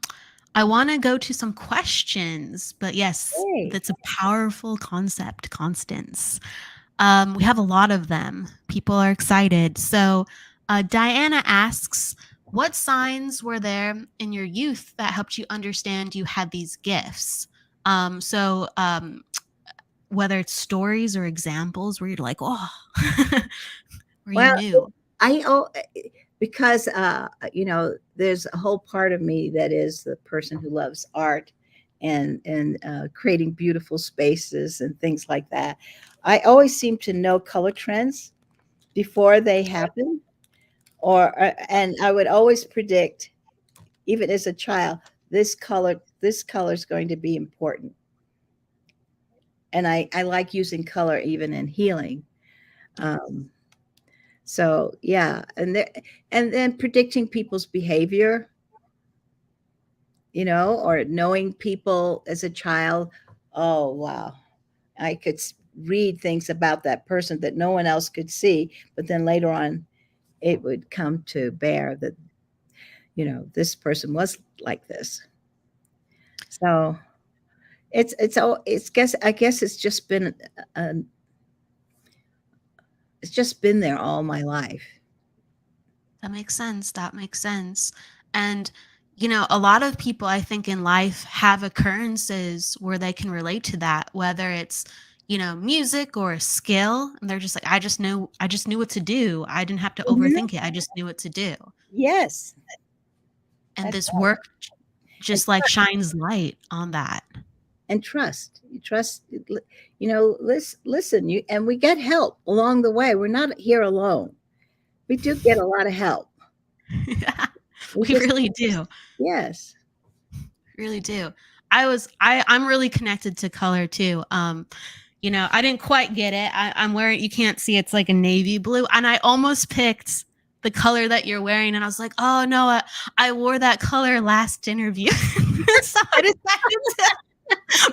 I want to go to some questions, but yes, Hey. that's a powerful concept, constants. We have a lot of them. People are excited. So, Diana asks, what signs were there in your youth that helped you understand you had these gifts? So, whether it's stories or examples where you're like, oh, where you Well, knew. I because there's a whole part of me that is the person who loves art and creating beautiful spaces and things like that. I always seem to know color trends before they happen, or and I would always predict, even as a child, this color is going to be important. And I like using color even in healing. Um, so yeah, and then predicting people's behavior, or knowing people as a child. Oh wow, I could read things about that person that no one else could see, but then later on, it would come to bear that this person was like this. So I guess uh, it's just been there all my life. That makes sense. That makes sense. And, a lot of people, I think, in life have occurrences where they can relate to that, whether it's, music or a skill. And they're just like, I just knew what to do. I didn't have to Mhm. overthink it. I just knew what to do. Yes, And that's this right. work And just like shines light on that. trust. You trust. Listen. And we get help along the way. We're not here alone. We do get a lot of help. We We just really do. yes. Really do. I'm really connected to color too. I didn't quite get it. I'm wearing, you can't see, it's like a navy blue. And I almost picked the color that you're wearing. And I was like, oh no, I wore that color last interview. So I decided to,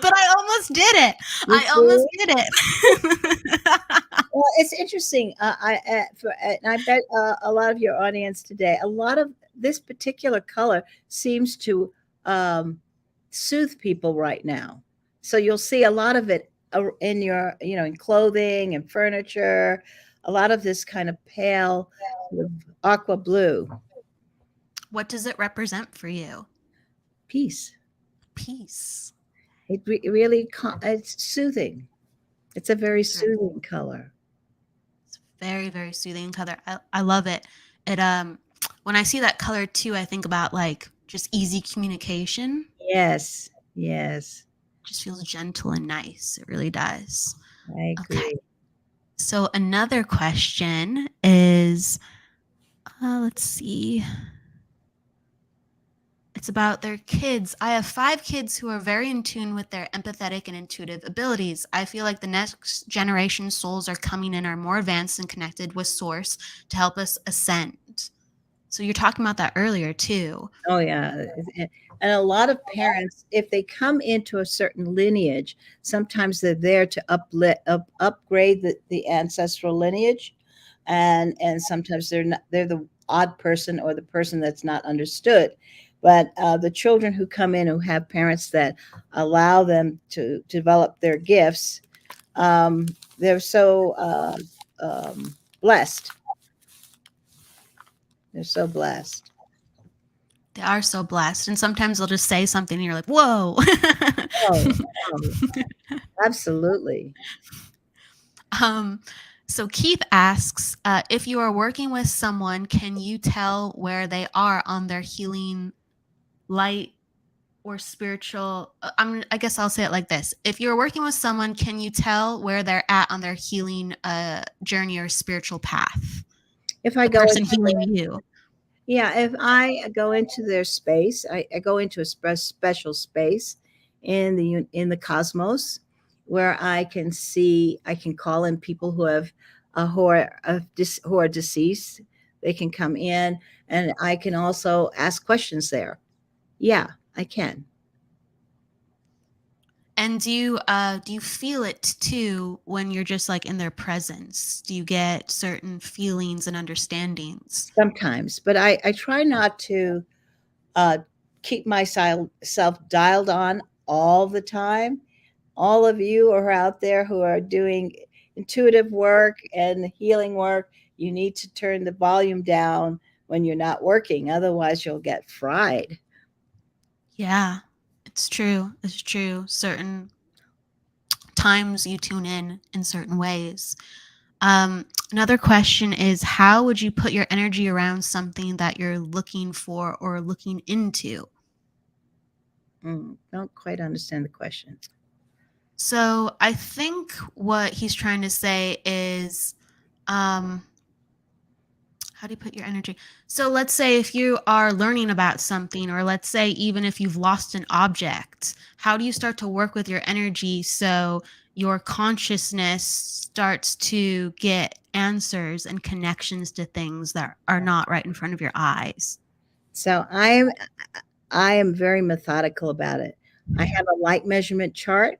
but I almost did it. You I almost see? did it. Well, it's interesting. And I bet a lot of your audience today, a lot of this particular color seems to um, soothe people right now. So you'll see a lot of it in in clothing and furniture. A lot of this kind of pale, sort of aqua blue. What does it represent for you? Peace. Peace. Really, it's soothing. It's a very It's very, soothing color. it's very, very soothing color. I love it. It when I see that color too, I think about like just easy communication. Yes, yes, Just feels gentle and nice. It really does. I Okay. agree. So another question is, let's see. It's about their kids. I have 5 kids who are very in tune with their empathetic and intuitive abilities. I feel like the next generation souls are coming in are more advanced and connected with source to help us ascend. So you're talking about that earlier too. Oh yeah, and a lot of parents, if they come into a certain lineage, sometimes they're there to upgrade the ancestral lineage, and sometimes they're the odd person or the person that's not understood. But the children who come in who have parents that allow them to develop their gifts, they're so blessed. They're so blessed. They are so blessed. And sometimes they'll just say something and you're like, whoa. Oh, oh, absolutely. um, so Keith asks, if you are working with someone, can you tell where they are on their healing light or spiritual, I guess I'll say it like this. If you're working with someone, can you tell where they're at on their healing journey or spiritual path? If I The go person into healing you. Yeah, if I go into their space, I go into a special space in the cosmos where I can call in people who have who are deceased. They can come in, and I can also ask questions there. Yeah, I can. And do you feel it too when you're just like in their presence? Do you get certain feelings and understandings? Sometimes, but I try not to uh, keep myself dialed on all the time. All of you are out there who are doing intuitive work and healing work, you need to turn the volume down when you're not working. Otherwise, you'll get fried. Yeah, it's true. It's true. Certain times you tune in certain ways. Another question is, how would you put your energy around something that you're looking for or looking into? Don't quite understand the question. So I think what he's trying to say is, um, how do you put your energy? So let's say if you are learning about something, or let's say even if you've lost an object, how do you start to work with your energy so your consciousness starts to get answers and connections to things that are not right in front of your eyes? So I am very methodical about it. I have a light measurement chart.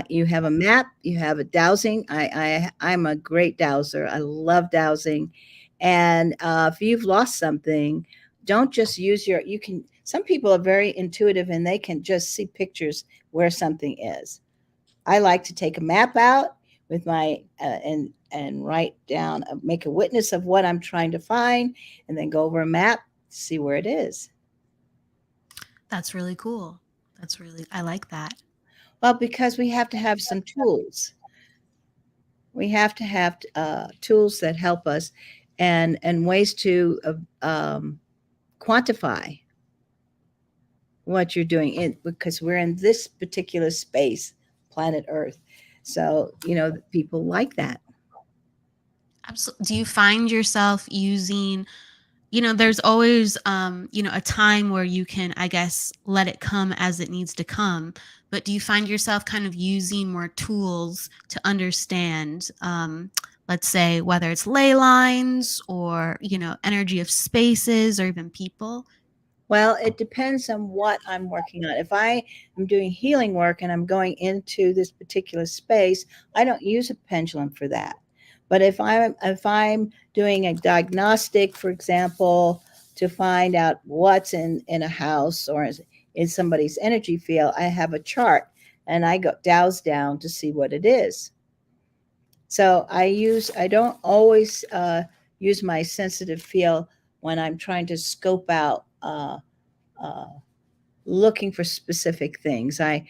You have a map. You have a dowsing. I'm a great dowser. I love dowsing. And if you've lost something, don't just use your. You can. Some people are very intuitive and they can just see pictures where something is. I like to take a map out with my and write down, make a witness of what I'm trying to find, and then go over a map, see where it is. That's really cool. I like that. Well, because we have to have some tools. We have to have tools that help us, and ways to quantify what you're doing because we're in this particular space, planet Earth. So people like that. Absolutely. Do you find yourself using, there's always, a time where you can, I guess, let it come as it needs to come. But do you find yourself kind of using more tools to understand, let's say, whether it's ley lines or, energy of spaces or even people? Well, it depends on what I'm working on. If I am doing healing work and I'm going into this particular space, I don't use a pendulum for that. But if I'm doing a diagnostic, for example, to find out what's in a house or in somebody's energy field, I have a chart and I go douse down to see what it is. So I don't always use my sensitive field when I'm trying to scope out uh, looking for specific things. I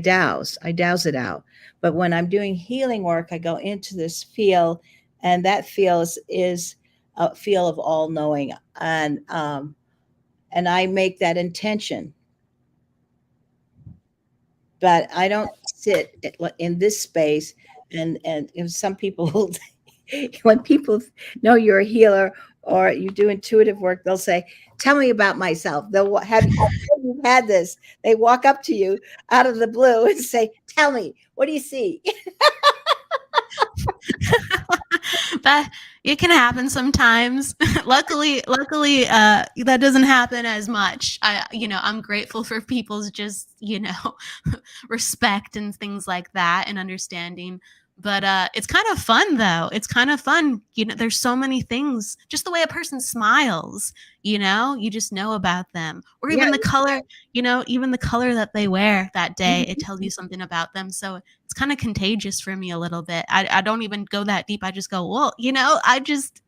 douse it out. But when I'm doing healing work, I go into this field, and that field is a field of all knowing, and I make that intention. But I don't sit in this space, and some people when people know you're a healer or you do intuitive work, they'll say, "Tell me about myself." They'll have you had this. They walk up to you out of the blue and say, "Tell me, what do you see?" That it can happen sometimes. Luckily, that doesn't happen as much. I'm grateful for people's just, respect and things like that and understanding. But it's kind of fun though. It's kind of fun. There's so many things. Just the way a person smiles, you just know about them. Or Yeah. even the color, even the color that they wear that day, it Mhm. tells you something about them. So it's kind of contagious for me a little bit. I don't even go that deep. I just go, well,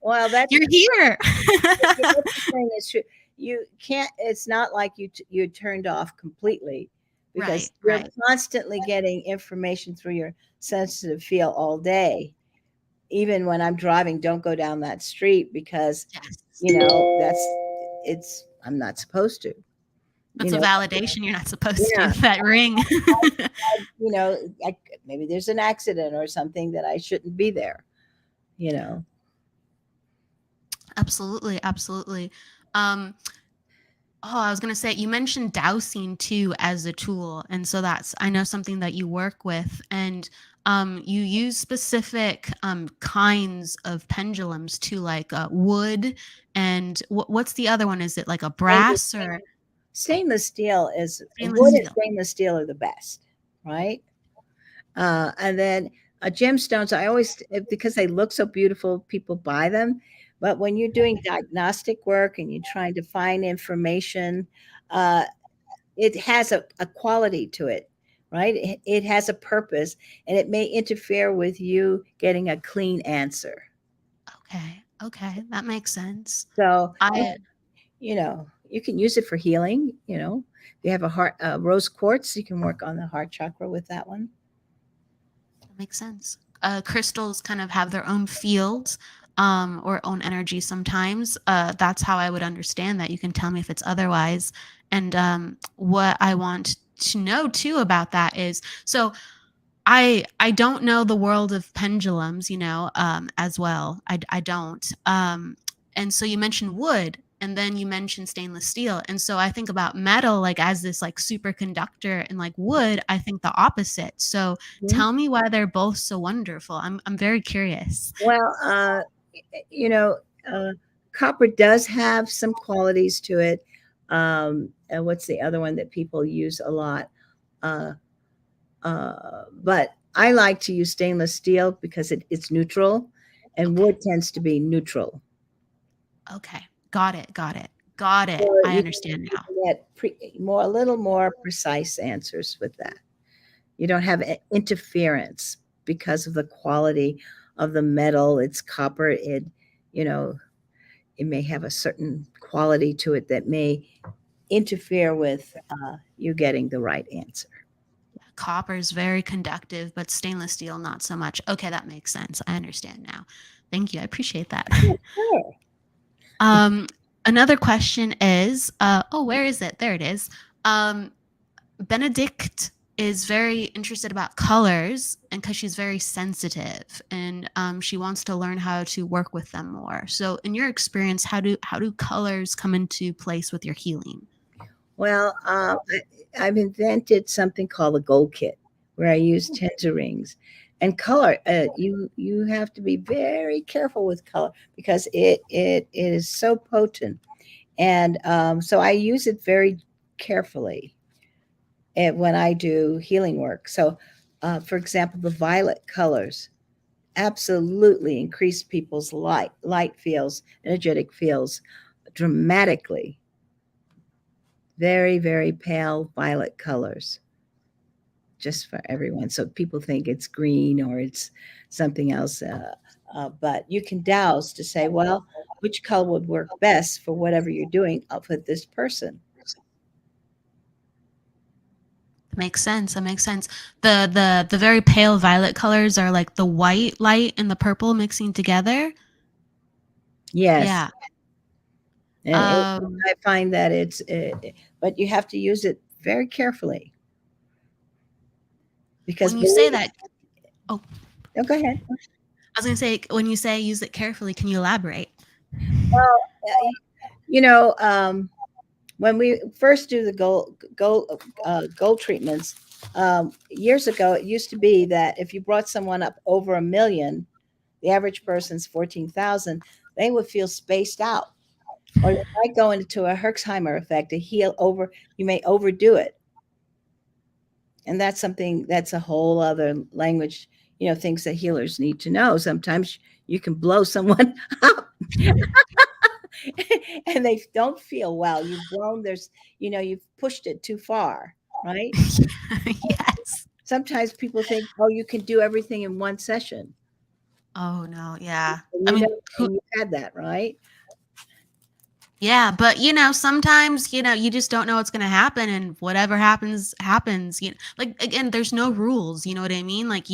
Well, that's you're here. what you're saying is true. You can't. It's not like you're turned off completely, Right, because you're right. constantly getting information through your sensitive field all day. Even when I'm driving, don't go down that street because Yes. that's it's I'm not supposed to. That's you a know, validation you're not supposed to, yeah, that ring. you know, maybe there's an accident or something that I shouldn't be there, you know. Absolutely, absolutely. Um, oh, I was gonna say you mentioned dowsing too as a tool, and so that's I know something that you work with, and you use specific kinds of pendulums too, like wood, and what's the other one? Is it like a Stainless, brass or stainless steel is stainless wood and steel? stainless steel are the best, right? And then gemstones, I always, because they look so beautiful, people buy them. But when you're doing diagnostic work and you're trying to find information, uh, it has a quality to it, right? It has a purpose, and it may interfere with you getting a clean answer. Okay, okay, that makes sense. So, I you know, you can use it for healing. If you have a heart, rose quartz, you can work on the heart chakra with that one. That makes sense. Crystals kind of have their own fields or own energy sometimes. That's how I would understand that. You can tell me if it's otherwise. And what I want to know too about that is so I don't know the world of pendulums, as well. I don't. And so you mentioned wood, and then you mentioned stainless steel, and so I think about metal like as this like superconductor, and like wood, I think the opposite. So Mhm. tell me why they're both so wonderful. I'm very curious. Well, you know, copper does have some qualities to it. And what's the other one that people use a lot? Uh, but I like to use stainless steel because it's neutral, and Okay. wood tends to be neutral. Okay. Got it. Got it. Got it. So I you understand now. can get a little more precise answers with that. You don't have interference because of the quality of the metal. It's copper. You know, it may have a certain quality to it that may interfere with you getting the right answer. Copper is very conductive, but stainless steel not so much. Okay, that makes sense. I understand now. Thank you. I appreciate that. Sure. um, another question is, oh, where is it? There it is. Um, Benedict is very interested about colors, and because she's very sensitive, and she wants to learn how to work with them more. So, in your experience, how do colors come into place with your healing? Well, I've invented something called a gold kit where I use tensor rings and color. You have to be very careful with color because it is so potent, and so I use it very carefully when I do healing work. So, for example, the violet colors absolutely increase people's light fields, energetic fields dramatically. Very, very pale violet colors, just for everyone. So people think it's green or it's something else. But you can douse to say, well, which color would work best for whatever you're doing for this person. Makes sense. That makes sense. The very pale violet colors are like the white light and the purple mixing together. Yes. Yeah. And Um, I find that but you have to use it very carefully because when you say believe, that, oh, oh, go ahead. I was gonna say when you say use it carefully, can you elaborate? Well, you know, when we first do the gold treatments, years ago, it used to be that if you brought someone up over 1 million, the average person's 14,000, they would feel spaced out. Or you might go into a Herxheimer effect, you may overdo it. And that's a whole other language, things that healers need to know. Sometimes you can blow someone up and they don't feel well. You've pushed it too far, right? Yes. Sometimes people think, oh, you can do everything in one session. Oh no, yeah. And I mean, and you had that, right? yeah, but sometimes, you just don't know what's going to happen, and whatever happens happens. Like again, there's no rules, you know what I mean? Like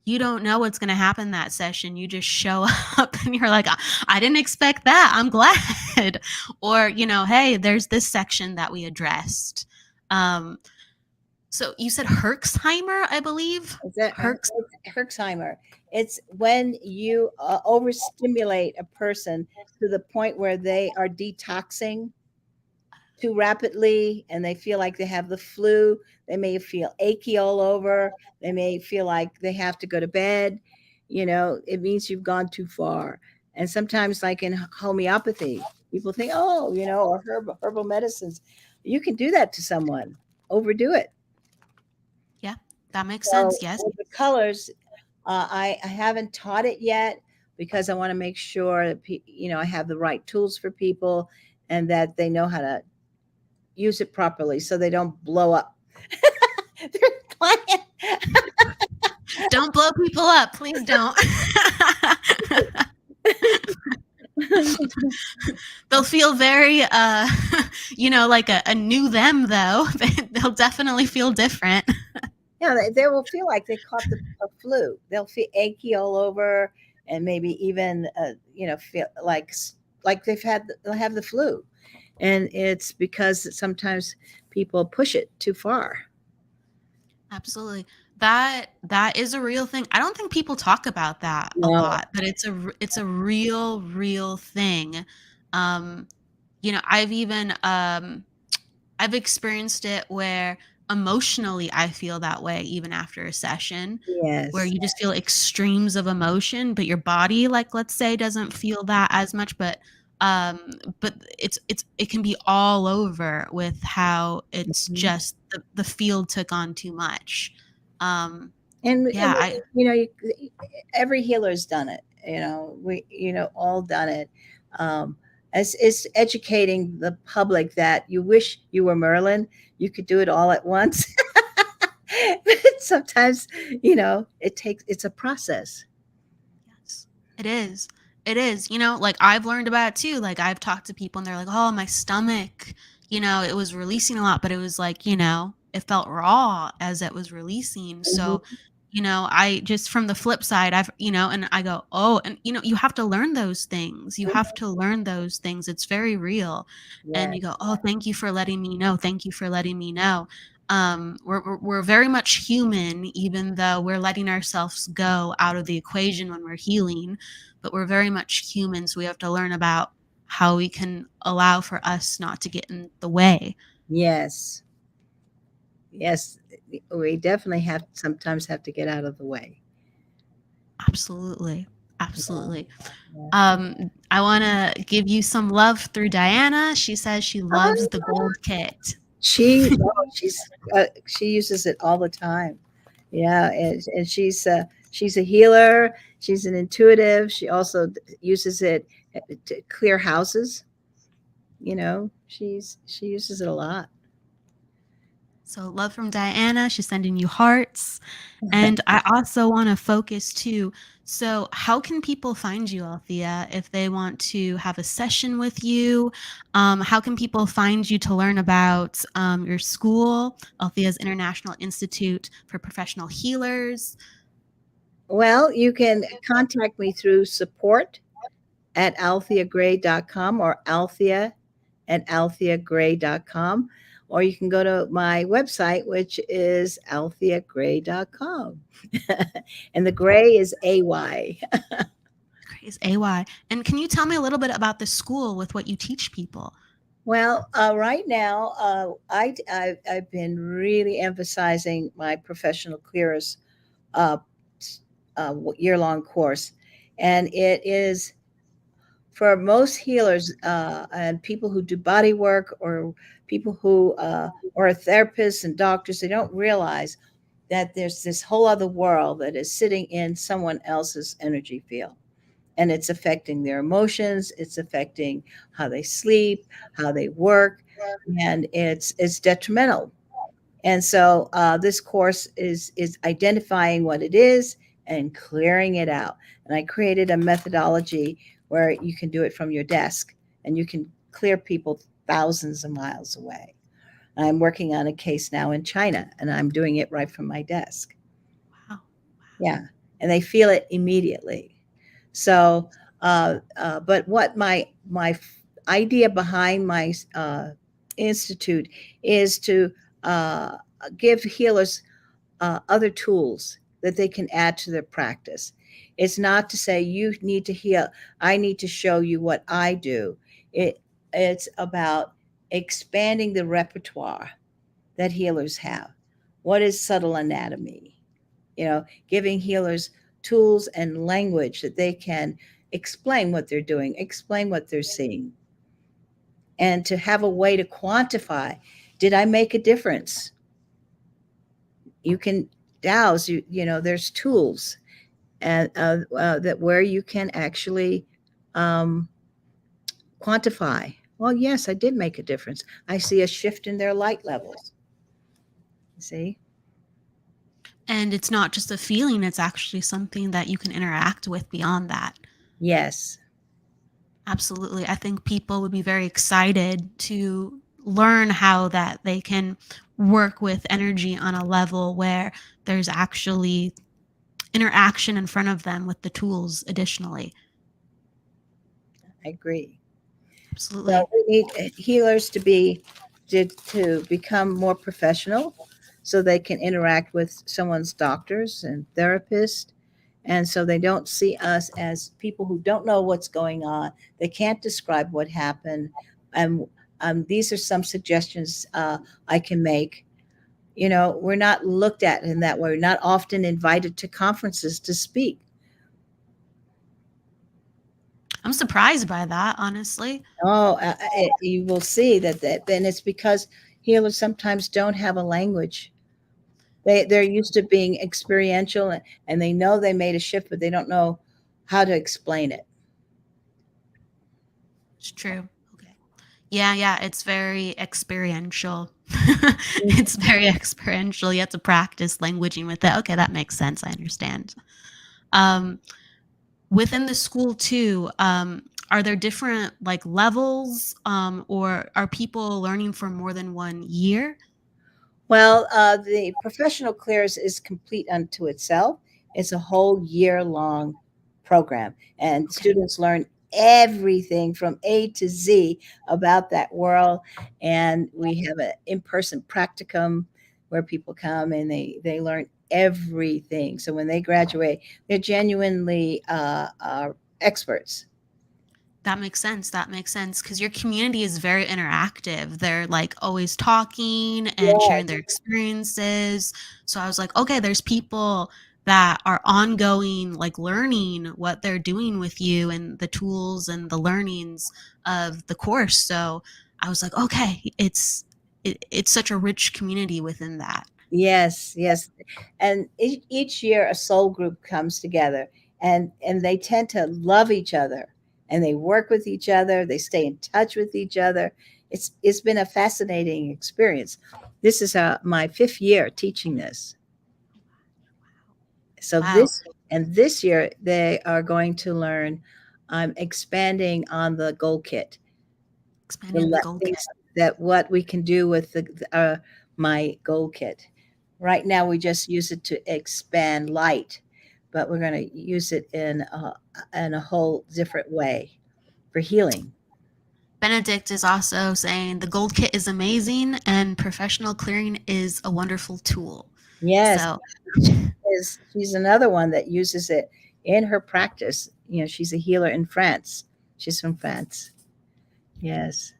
you don't know what's going to happen that session. You just show up and you're like, I didn't expect that. I'm glad. Or, hey, there's this section that we addressed. So you said Herxheimer, I believe. Is that Herxheimer? It's when you overstimulate a person to the point where they are detoxing too rapidly and they feel like they have the flu. They may feel achy all over. They may feel like they have to go to bed. It means you've gone too far. And sometimes, like in homeopathy, people think, oh, or herbal medicines, you can do that to someone, overdo it. Yeah, that makes sense. Yes. The colors, I haven't taught it yet because I want to make sure that I have the right tools for people and that they know how to use it properly so they don't blow up their client. Don't blow people up, please don't. They'll feel very like a new them, though. They'll definitely feel different. Yeah, they will feel like they caught a flu. They'll feel achy all over and maybe even feel like they'll have the flu. And it's because sometimes people push it too far. Absolutely. That is a real thing. I don't think people talk about that a lot, but it's a real thing. I've even I've experienced it where emotionally I feel that way even after a session. Yes. Where you just feel extremes of emotion, but your body, like, let's say, doesn't feel that as much, but it can be all over with how it's just the field took on too much. Every healer's done it. We all done it. As it's educating the public that you wish you were Merlin, you could do it all at once. But sometimes, it's a process. Yes, it is. It is. Like, I've learned about it too. Like, I've talked to people and they're like, oh, my stomach, it was releasing a lot, but it was like, it felt raw as it was releasing. So, I just, from the flip side, and I go, oh, and you have to learn those things. You have to learn those things. It's very real. And you go, oh, thank you for letting me know. Thank you for letting me know. We're very much human, even though we're letting ourselves go out of the equation when we're healing, but we're very much human. So we have to learn about how we can allow for us not to get in the way. Yes. We definitely sometimes have to get out of the way. Absolutely. I want to give you some love through Diana. She says she loves the gold kit. She uses it all the time. Yeah, and she's a healer. She's an intuitive. She also uses it to clear houses. She uses it a lot. So love from Diana. She's sending you hearts. And I also want to focus too. So how can people find you, Althea, if they want to have a session with you? How can people find you to learn about your school, Althea's International Institute for Professional Healers? Well, you can contact me through support@altheagray.com or althea@altheagray.com. Or you can go to my website, which is altheagray.com. And the Gray is AY. Gray is AY. And can you tell me a little bit about the school with what you teach people? Well, right now, I've been really emphasizing my professional clearers year-long course. And it is for most healers and people who do body work or people who or therapists and doctors, they don't realize that there's this whole other world that is sitting in someone else's energy field. And it's affecting their emotions, it's affecting how they sleep, how they work, and it's detrimental. And so this course is identifying what it is and clearing it out. And I created a methodology where you can do it from your desk and you can clear people thousands of miles away. I'm working on a case now in China and I'm doing it right from my desk. Wow. Yeah. and they feel it immediately. So, but what my idea behind my institute is to uh, give healers other tools that they can add to their practice. It's not to say you need to heal. I need to show you what I do. It's about expanding the repertoire that healers have. What is subtle anatomy? Giving healers tools and language that they can explain what they're doing, explain what they're seeing, and to have a way to quantify, did I make a difference? You can douse, there's tools and that where you can actually um, quantify. Well, yes, I did make a difference. I see a shift in their light levels. See? And it's not just a feeling, it's actually something that you can interact with beyond that. Yes. Absolutely. I think people would be very excited to learn how that they can work with energy on a level where there's actually interaction in front of them with the tools additionally. I agree. Absolutely. So we need healers to become more professional so they can interact with someone's doctors and therapists. And so they don't see us as people who don't know what's going on. They can't describe what happened. And these are some suggestions I can make. We're not looked at in that way. We're not often invited to conferences to speak. I'm surprised by that, honestly. Oh, you will see that then it's because healers sometimes don't have a language. They're used to being experiential, and they know they made a shift, but they don't know how to explain it. It's true. Okay. Yeah, it's very experiential. It's very experiential. You have to practice languaging with it. Okay, that makes sense. I understand. Um, Within the school too, are there different like levels, or are people learning for more than 1 year? Well, the professional clearance is complete unto itself. It's a whole year-long program, and Okay. students learn everything from A to Z about that world. And we have an in-person practicum where people come and they learn everything. So when they graduate, they're genuinely experts. That makes sense. That makes sense because your community is very interactive. They're like always talking and Yeah. sharing their experiences. So I was like, okay, there's people that are ongoing, like learning what they're doing with you and the tools and the learnings of the course. So I was like, okay, it's such a rich community within that. Yes, yes. And each year a soul group comes together, and they tend to love each other, and they work with each other, they stay in touch with each other. It's been a fascinating experience. This is my fifth year teaching this. So Wow, this year they are going to learn. I'm expanding on the goal kit, expanding the goal kit. things that what we can do with my goal kit. Right now, we just use it to expand light, but we're going to use it in a whole different way for healing. Benedict is also saying the gold kit is amazing and professional clearing is a wonderful tool. Yes, So she's another one that uses it in her practice. She's a healer in France. She's from France. Yes.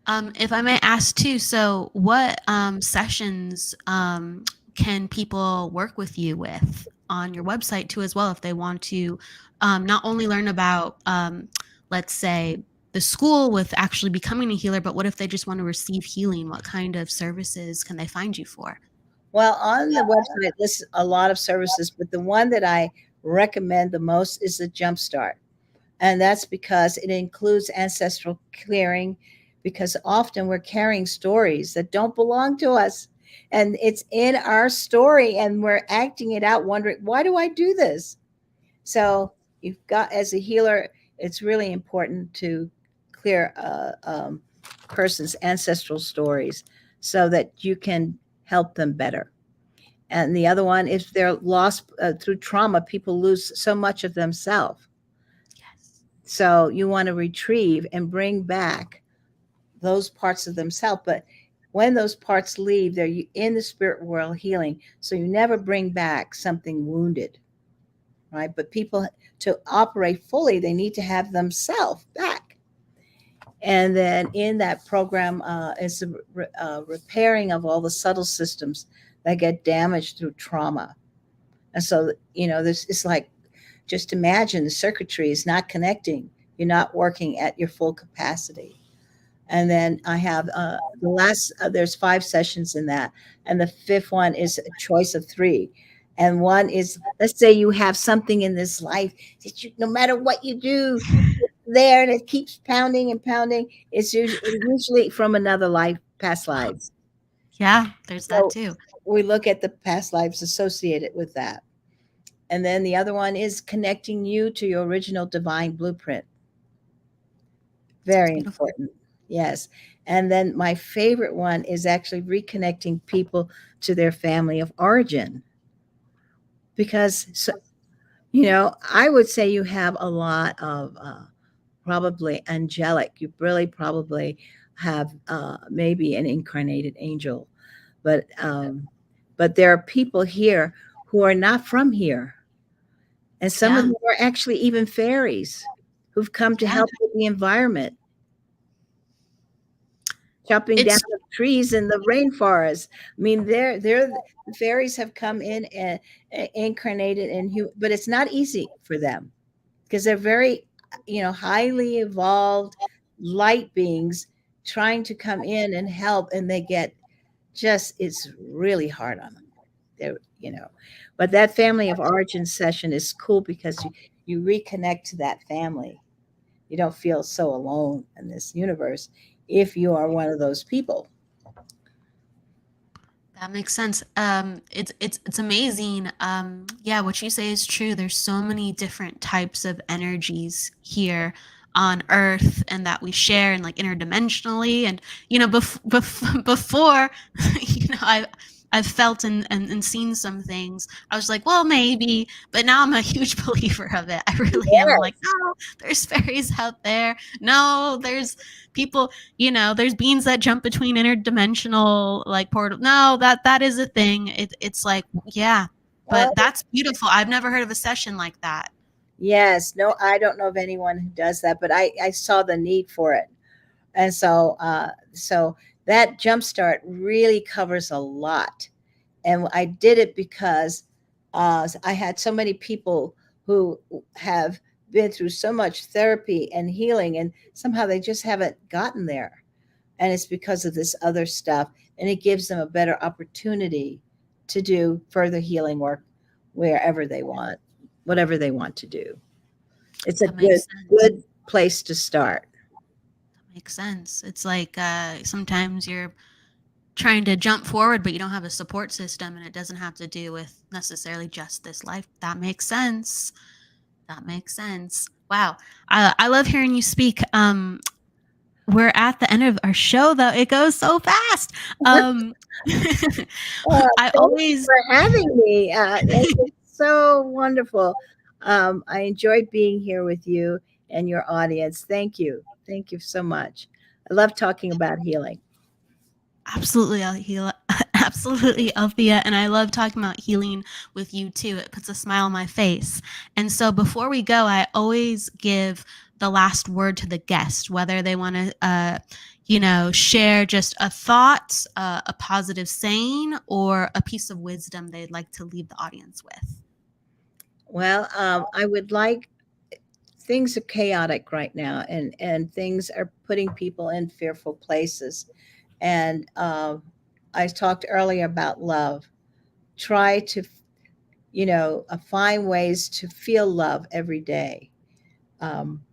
if I may ask too, so what sessions can people work with you with on your website too as well if they want to not only learn about, let's say, the school with actually becoming a healer, but what if they just want to receive healing? What kind of services can they find you for? Well, on the website lists a lot of services, but the one that I recommend the most is the Jumpstart. And that's because it includes ancestral clearing, because often we're carrying stories that don't belong to us. And it's in our story, and we're acting it out, wondering, why do I do this? So, you've got, as a healer, it's really important to clear a person's ancestral stories so that you can help them better. And the other one, if they're lost through trauma, people lose so much of themselves. Yes. So you want to retrieve and bring back those parts of themselves. But when those parts leave, they're in the spirit world healing. So you never bring back something wounded, right? But people, to operate fully, they need to have themselves back. And then in that program is the repairing of all the subtle systems that get damaged through trauma. And so, this is like, just imagine the circuitry is not connecting. You're not working at your full capacity. And then I have the last, there's 5 sessions in that. And the 5th one is a choice of 3. And one is, let's say you have something in this life that no matter what you do, there and it keeps pounding and pounding. It's usually from another life, past lives. Yeah, there's that too. We look at the past lives associated with that. And then the other one is connecting you to your original divine blueprint. Very important. Yes. And then my favorite one is actually reconnecting people to their family of origin. Because, I would say you have a lot of probably angelic. You really probably have maybe an incarnated angel. But there are people here who are not from here. And some of them are actually even fairies who've come to help with the environment. Chopping down the trees in the rainforest. I mean, the fairies have come in and incarnated but it's not easy for them because they're very, highly evolved light beings trying to come in and help, and they get it's really hard on them. But that family of origin session is cool because you reconnect to that family. You don't feel so alone in this universe if you are one of those people. That makes sense. It's amazing. Yeah, what you say is true. There's so many different types of energies here on Earth, and that we share, and like interdimensionally. And before, I've felt and seen some things. I was like, well, maybe, but now I'm a huge believer of it. I really am. I'm like, no, there's fairies out there. No, there's people, there's beings that jump between interdimensional like portal. No, that is a thing. It's like, yeah, but that's beautiful. I've never heard of a session like that. Yes. No, I don't know of anyone who does that, but I saw the need for it. And so that jumpstart really covers a lot. And I did it because I had so many people who have been through so much therapy and healing, and somehow they just haven't gotten there. And it's because of this other stuff. And it gives them a better opportunity to do further healing work wherever they want, whatever they want to do. It's a good place to start. Makes sense. It's like sometimes you're trying to jump forward, but you don't have a support system, and it doesn't have to do with necessarily just this life. That makes sense. Wow. I love hearing you speak. We're at the end of our show, though. It goes so fast. I always for having me. It's so wonderful. I enjoyed being here with you and your audience. Thank you. Thank you so much. I love talking about healing. Absolutely, absolutely, Althea. And I love talking about healing with you too. It puts a smile on my face. And so before we go, I always give the last word to the guest, whether they want to, share just a thought, a positive saying, or a piece of wisdom they'd like to leave the audience with. Well, I would like, things are chaotic right now, and things are putting people in fearful places. And I talked earlier about love. Try to, find ways to feel love every day,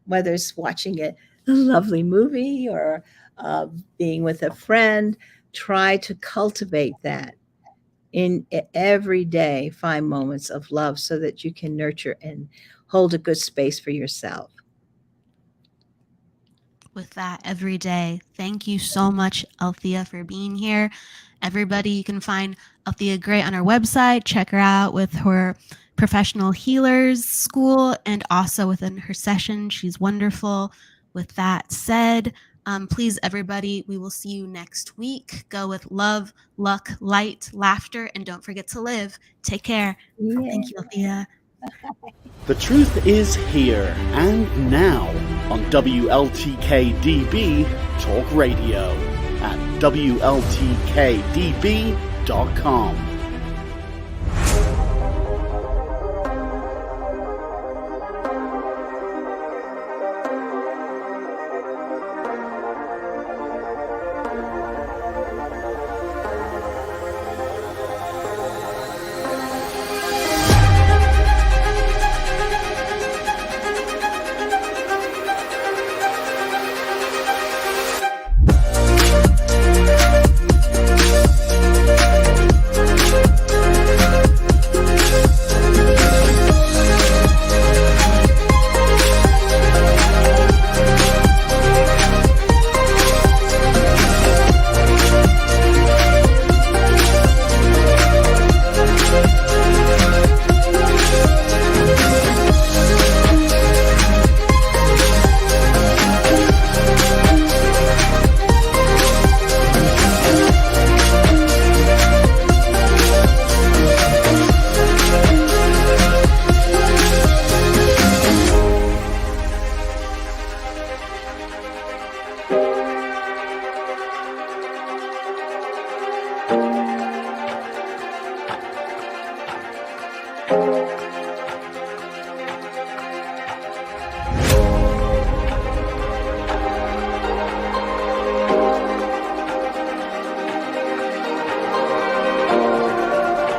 whether it's watching a lovely movie or being with a friend. Try to cultivate that in every day. Find moments of love so that you can nurture and hold a good space for yourself. with that every day. Thank you so much, Althea, for being here. Everybody, you can find Althea Gray on our website. Check her out with her professional healers school and also within her session. She's wonderful. With that said, please, everybody, we will see you next week. Go with love, luck, light, laughter, and don't forget to live. Take care. Yeah. Thank you, Althea. The truth is here and now on WLTK-DB Talk Radio at WLTK-DB.com.